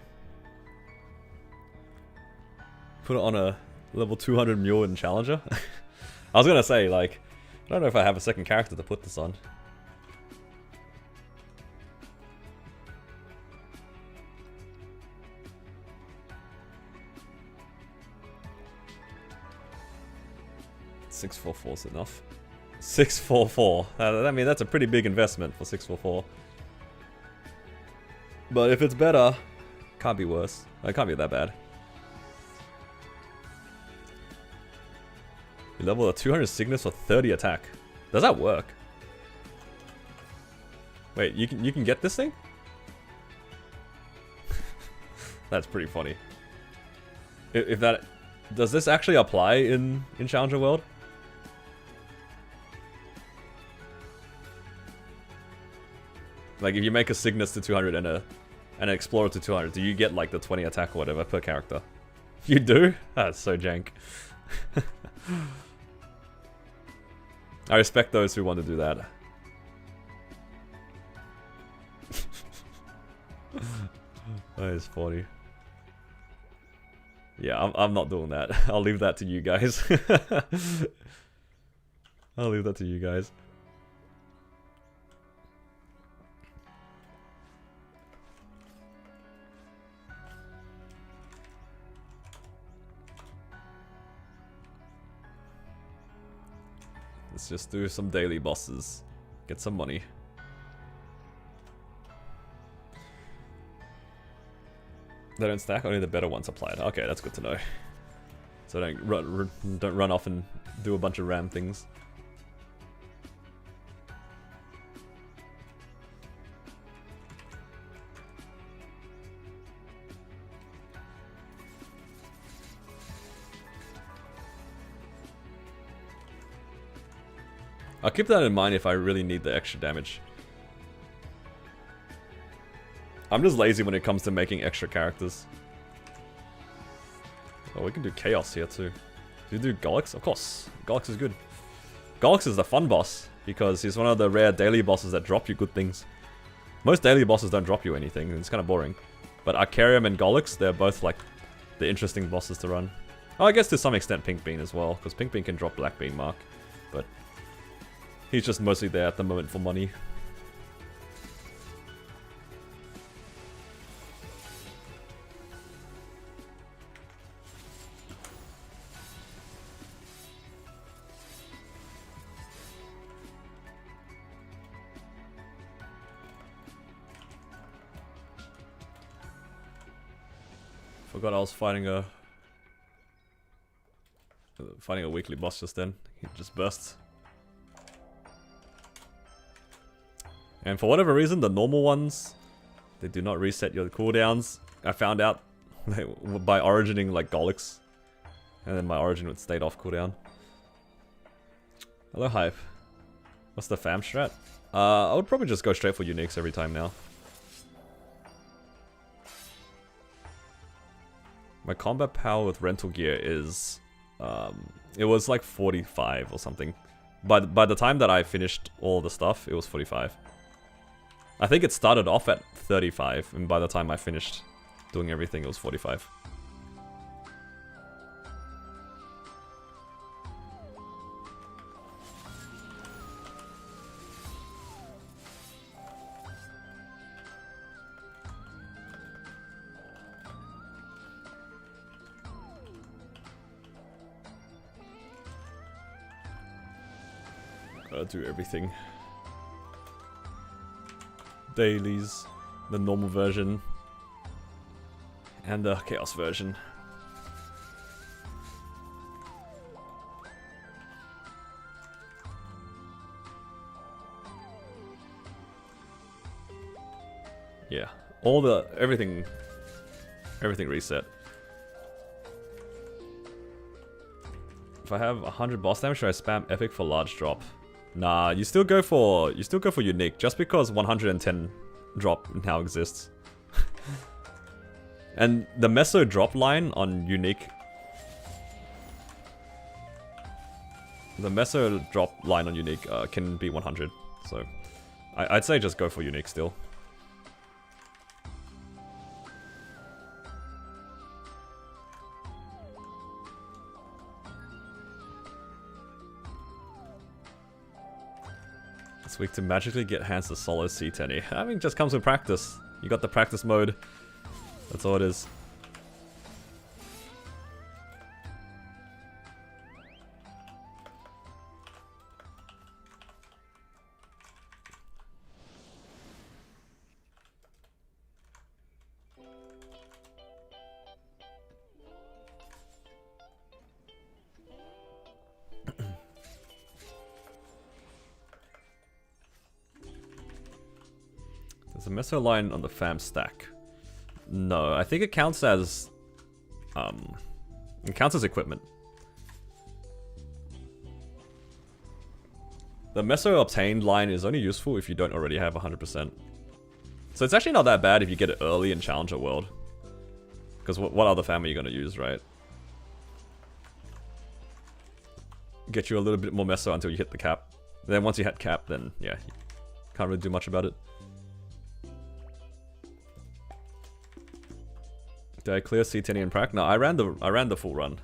Put it on a level 200 mule in Challenger. I was gonna say, like, I don't know if I have a second character to put this on. $644 is enough. 644. I mean, that's a pretty big investment for 644. But if it's better, can't be worse. It can't be that bad. You level a 200 Cygnus for 30 attack. Does that work? Wait, you can get this thing? That's pretty funny. If that does this actually apply in Challenger World? Like if you make a Cygnus to 200 and an Explorer to 200, do you get like the 20 attack or whatever per character? You do? That's so jank. I respect those who want to do that. That is funny. Yeah, I'm not doing that. I'll leave that to you guys. I'll leave that to you guys. Let's just do some daily bosses. Get some money. They don't stack, only the better ones applied. Okay, that's good to know. So don't run off and do a bunch of ram things. I'll keep that in mind if I really need the extra damage. I'm just lazy when it comes to making extra characters. Oh, we can do Chaos here too. Do you do Gollux? Of course. Gollux is good. Gollux is the fun boss, because he's one of the rare daily bosses that drop you good things. Most daily bosses don't drop you anything, and it's kind of boring. But Arcarium and Gollux, they're both like the interesting bosses to run. Oh, I guess to some extent Pink Bean as well, because Pink Bean can drop Black Bean Mark. But he's just mostly there at the moment for money. Forgot I was fighting a weekly boss just then. He just bursts. And for whatever reason, the normal ones, they do not reset your cooldowns. I found out by origining like Gollux, and then my origin would stay off cooldown. Hello, Hype. What's the fam strat? I would probably just go straight for uniques every time now. My combat power with rental gear is, it was like 45 or something. By the time that I finished all the stuff, it was 45. I think it started off at 35, and by the time I finished doing everything, it was 45. Gotta do everything. Dailies, the normal version, and the chaos version. Yeah, everything reset. If I have 100 boss damage, should I spam epic for large drop? Nah, you still go for unique just because 110 drop now exists. And the meso drop line on unique, can be 100. So I'd say just go for unique still. This week to magically get hands to solo C10E. I mean, just comes with practice. You got the practice mode. That's all it is. There's a meso line on the fam stack. No, I think it counts as equipment. The meso obtained line is only useful if you don't already have 100%. So it's actually not that bad if you get it early in Challenger World. Because what other fam are you going to use, right? Get you a little bit more meso until you hit the cap. Then once you hit cap, then yeah, you can't really do much about it. Did I clear C10E in prac? No, I ran the full run.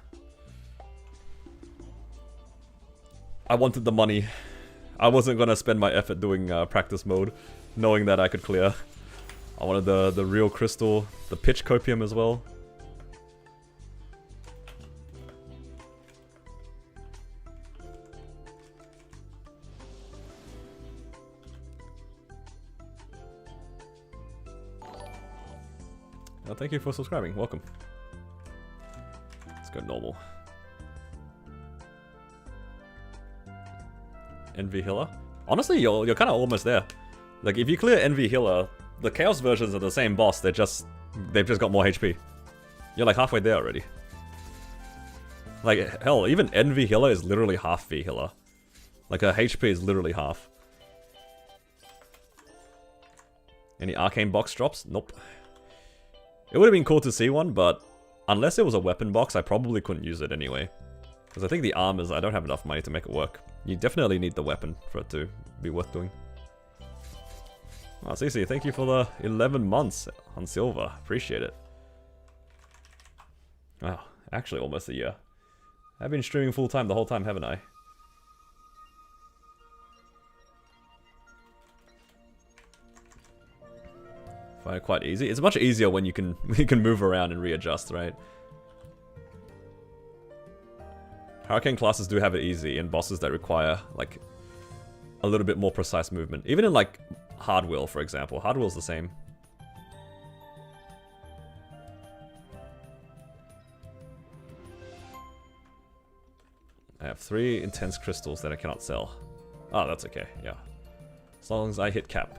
I wanted the money. I wasn't gonna spend my effort doing practice mode, knowing that I could clear. I wanted the real crystal, the pitch copium as well. Oh, thank you for subscribing. Welcome. Let's go normal. Envy Healer? Honestly, you're kind of almost there. Like, if you clear Envy Healer, the Chaos versions are the same boss, they've just got more HP. You're like halfway there already. Like, hell, even Envy Healer is literally half V Healer. Like, her HP is literally half. Any arcane box drops? Nope. It would have been cool to see one, but unless it was a weapon box, I probably couldn't use it anyway. Because I think the armors, I don't have enough money to make it work. You definitely need the weapon for it to be worth doing. Oh, Cece, thank you for the 11 months on silver. Appreciate it. Oh, actually almost a year. I've been streaming full time the whole time, haven't I? Find it quite easy. It's much easier when you can move around and readjust, right? Hurricane classes do have it easy in bosses that require like a little bit more precise movement. Even in like Hardwheel, for example. Hardwheel's the same. I have 3 intense crystals that I cannot sell. Oh, that's okay, yeah. As long as I hit cap.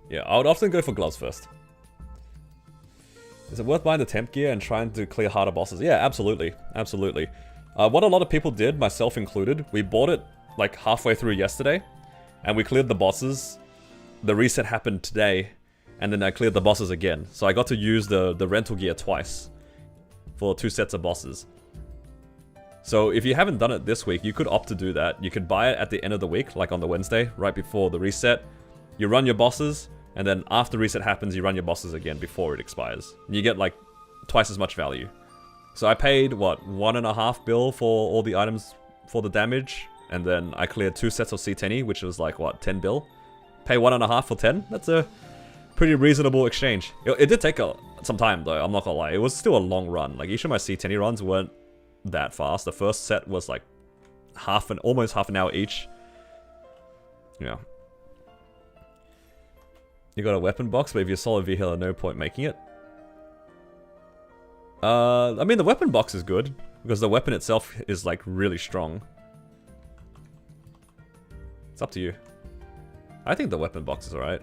Yeah, I would often go for gloves first. Is it worth buying the temp gear and trying to clear harder bosses? Yeah, absolutely. Absolutely. What a lot of people did, myself included, we bought it like halfway through yesterday, and we cleared the bosses. The reset happened today, and then I cleared the bosses again. So I got to use the rental gear twice for 2 sets of bosses. So if you haven't done it this week, you could opt to do that. You could buy it at the end of the week, like on the Wednesday, right before the reset. You run your bosses, and then after reset happens, you run your bosses again before it expires. And you get like twice as much value. So I paid, what, 1.5 bill for all the items for the damage, and then I cleared 2 sets of C10E, which was like, what, 10 bill? Pay 1.5 for 10? That's a pretty reasonable exchange. It did take some time though, I'm not gonna lie. It was still a long run. Like each of my C10E runs weren't that fast. The first set was like almost half an hour each. Yeah. You got a weapon box, but if you're solid V healer, no point making it. I mean, the weapon box is good, because the weapon itself is, like, really strong. It's up to you. I think the weapon box is alright.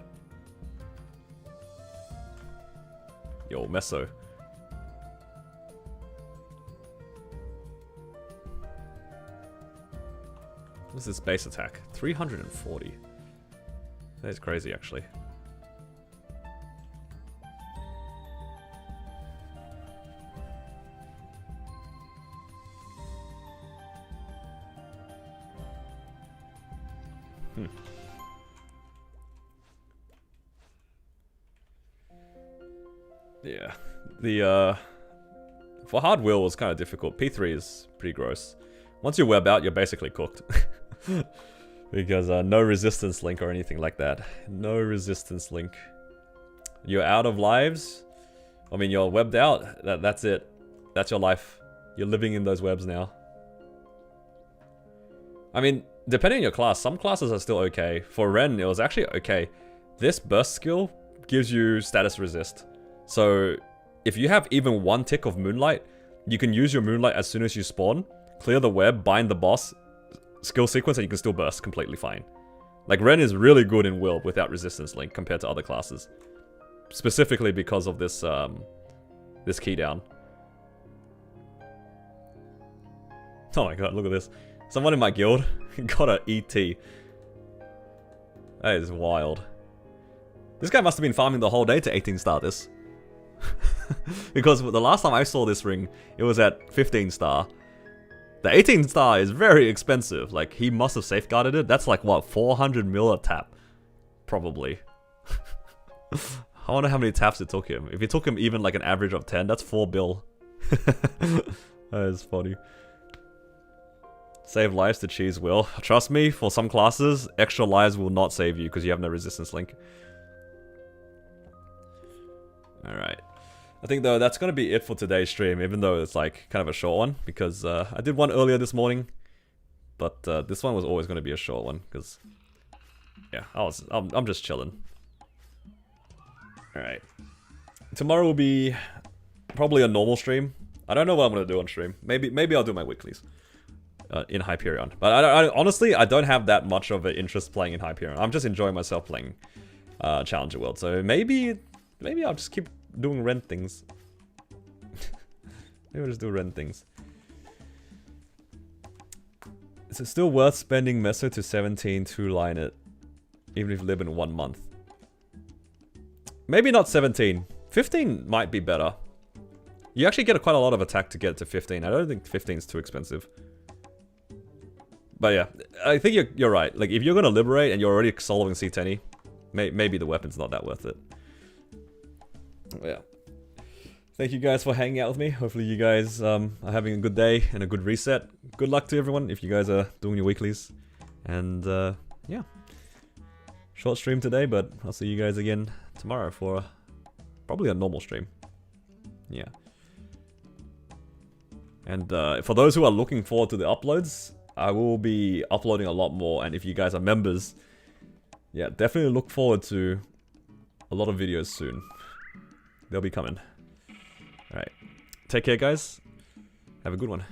Yo, Meso. What's this base attack? 340. That is crazy, actually. Yeah. The, for hard wheel was kind of difficult. P3 is pretty gross. Once you web out, you're basically cooked. Because no resistance link or anything like that. No resistance link. You're out of lives. I mean, you're webbed out. That's it. That's your life. You're living in those webs now. I mean, depending on your class, some classes are still okay. For Ren, it was actually okay. This burst skill gives you status resist. So, if you have even one tick of Moonlight, you can use your Moonlight as soon as you spawn, clear the web, bind the boss, skill sequence, and you can still burst completely fine. Like, Ren is really good in Will without resistance link compared to other classes. Specifically because of this, this key down. Oh my god, look at this. Someone in my guild got an ET. That is wild. This guy must have been farming the whole day to 18 star this. Because the last time I saw this ring, it was at 15 star. The 18 star is very expensive. Like, he must have safeguarded it. That's like, what, 400 mil a tap? Probably. I wonder how many taps it took him. If it took him even like an average of 10, that's 4 bill. That is funny. Save lives to cheese will. Trust me, for some classes, extra lives will not save you because you have no resistance link. Alright. I think though that's going to be it for today's stream, even though it's like kind of a short one. Because I did one earlier this morning. But this one was always going to be a short one. Because, yeah, I'm just chilling. Alright. Tomorrow will be probably a normal stream. I don't know what I'm going to do on stream. Maybe I'll do my weeklies. In Hyperion. But honestly, I don't have that much of an interest playing in Hyperion. I'm just enjoying myself playing Challenger World. So maybe I'll just keep doing Ren things. Maybe I'll just do Ren things. Is it still worth spending Meso to 17 to line it? Even if you live in 1 month. Maybe not 17. 15 might be better. You actually get quite a lot of attack to get to 15. I don't think 15 is too expensive. But yeah, I think you're right. Like, if you're gonna liberate and you're already solving C10, maybe the weapon's not that worth it. Yeah. Thank you guys for hanging out with me. Hopefully you guys are having a good day and a good reset. Good luck to everyone if you guys are doing your weeklies. And yeah. Short stream today, but I'll see you guys again tomorrow for probably a normal stream. Yeah. And for those who are looking forward to the uploads, I will be uploading a lot more, and if you guys are members, yeah, definitely look forward to a lot of videos soon. They'll be coming. Alright. Take care, guys. Have a good one.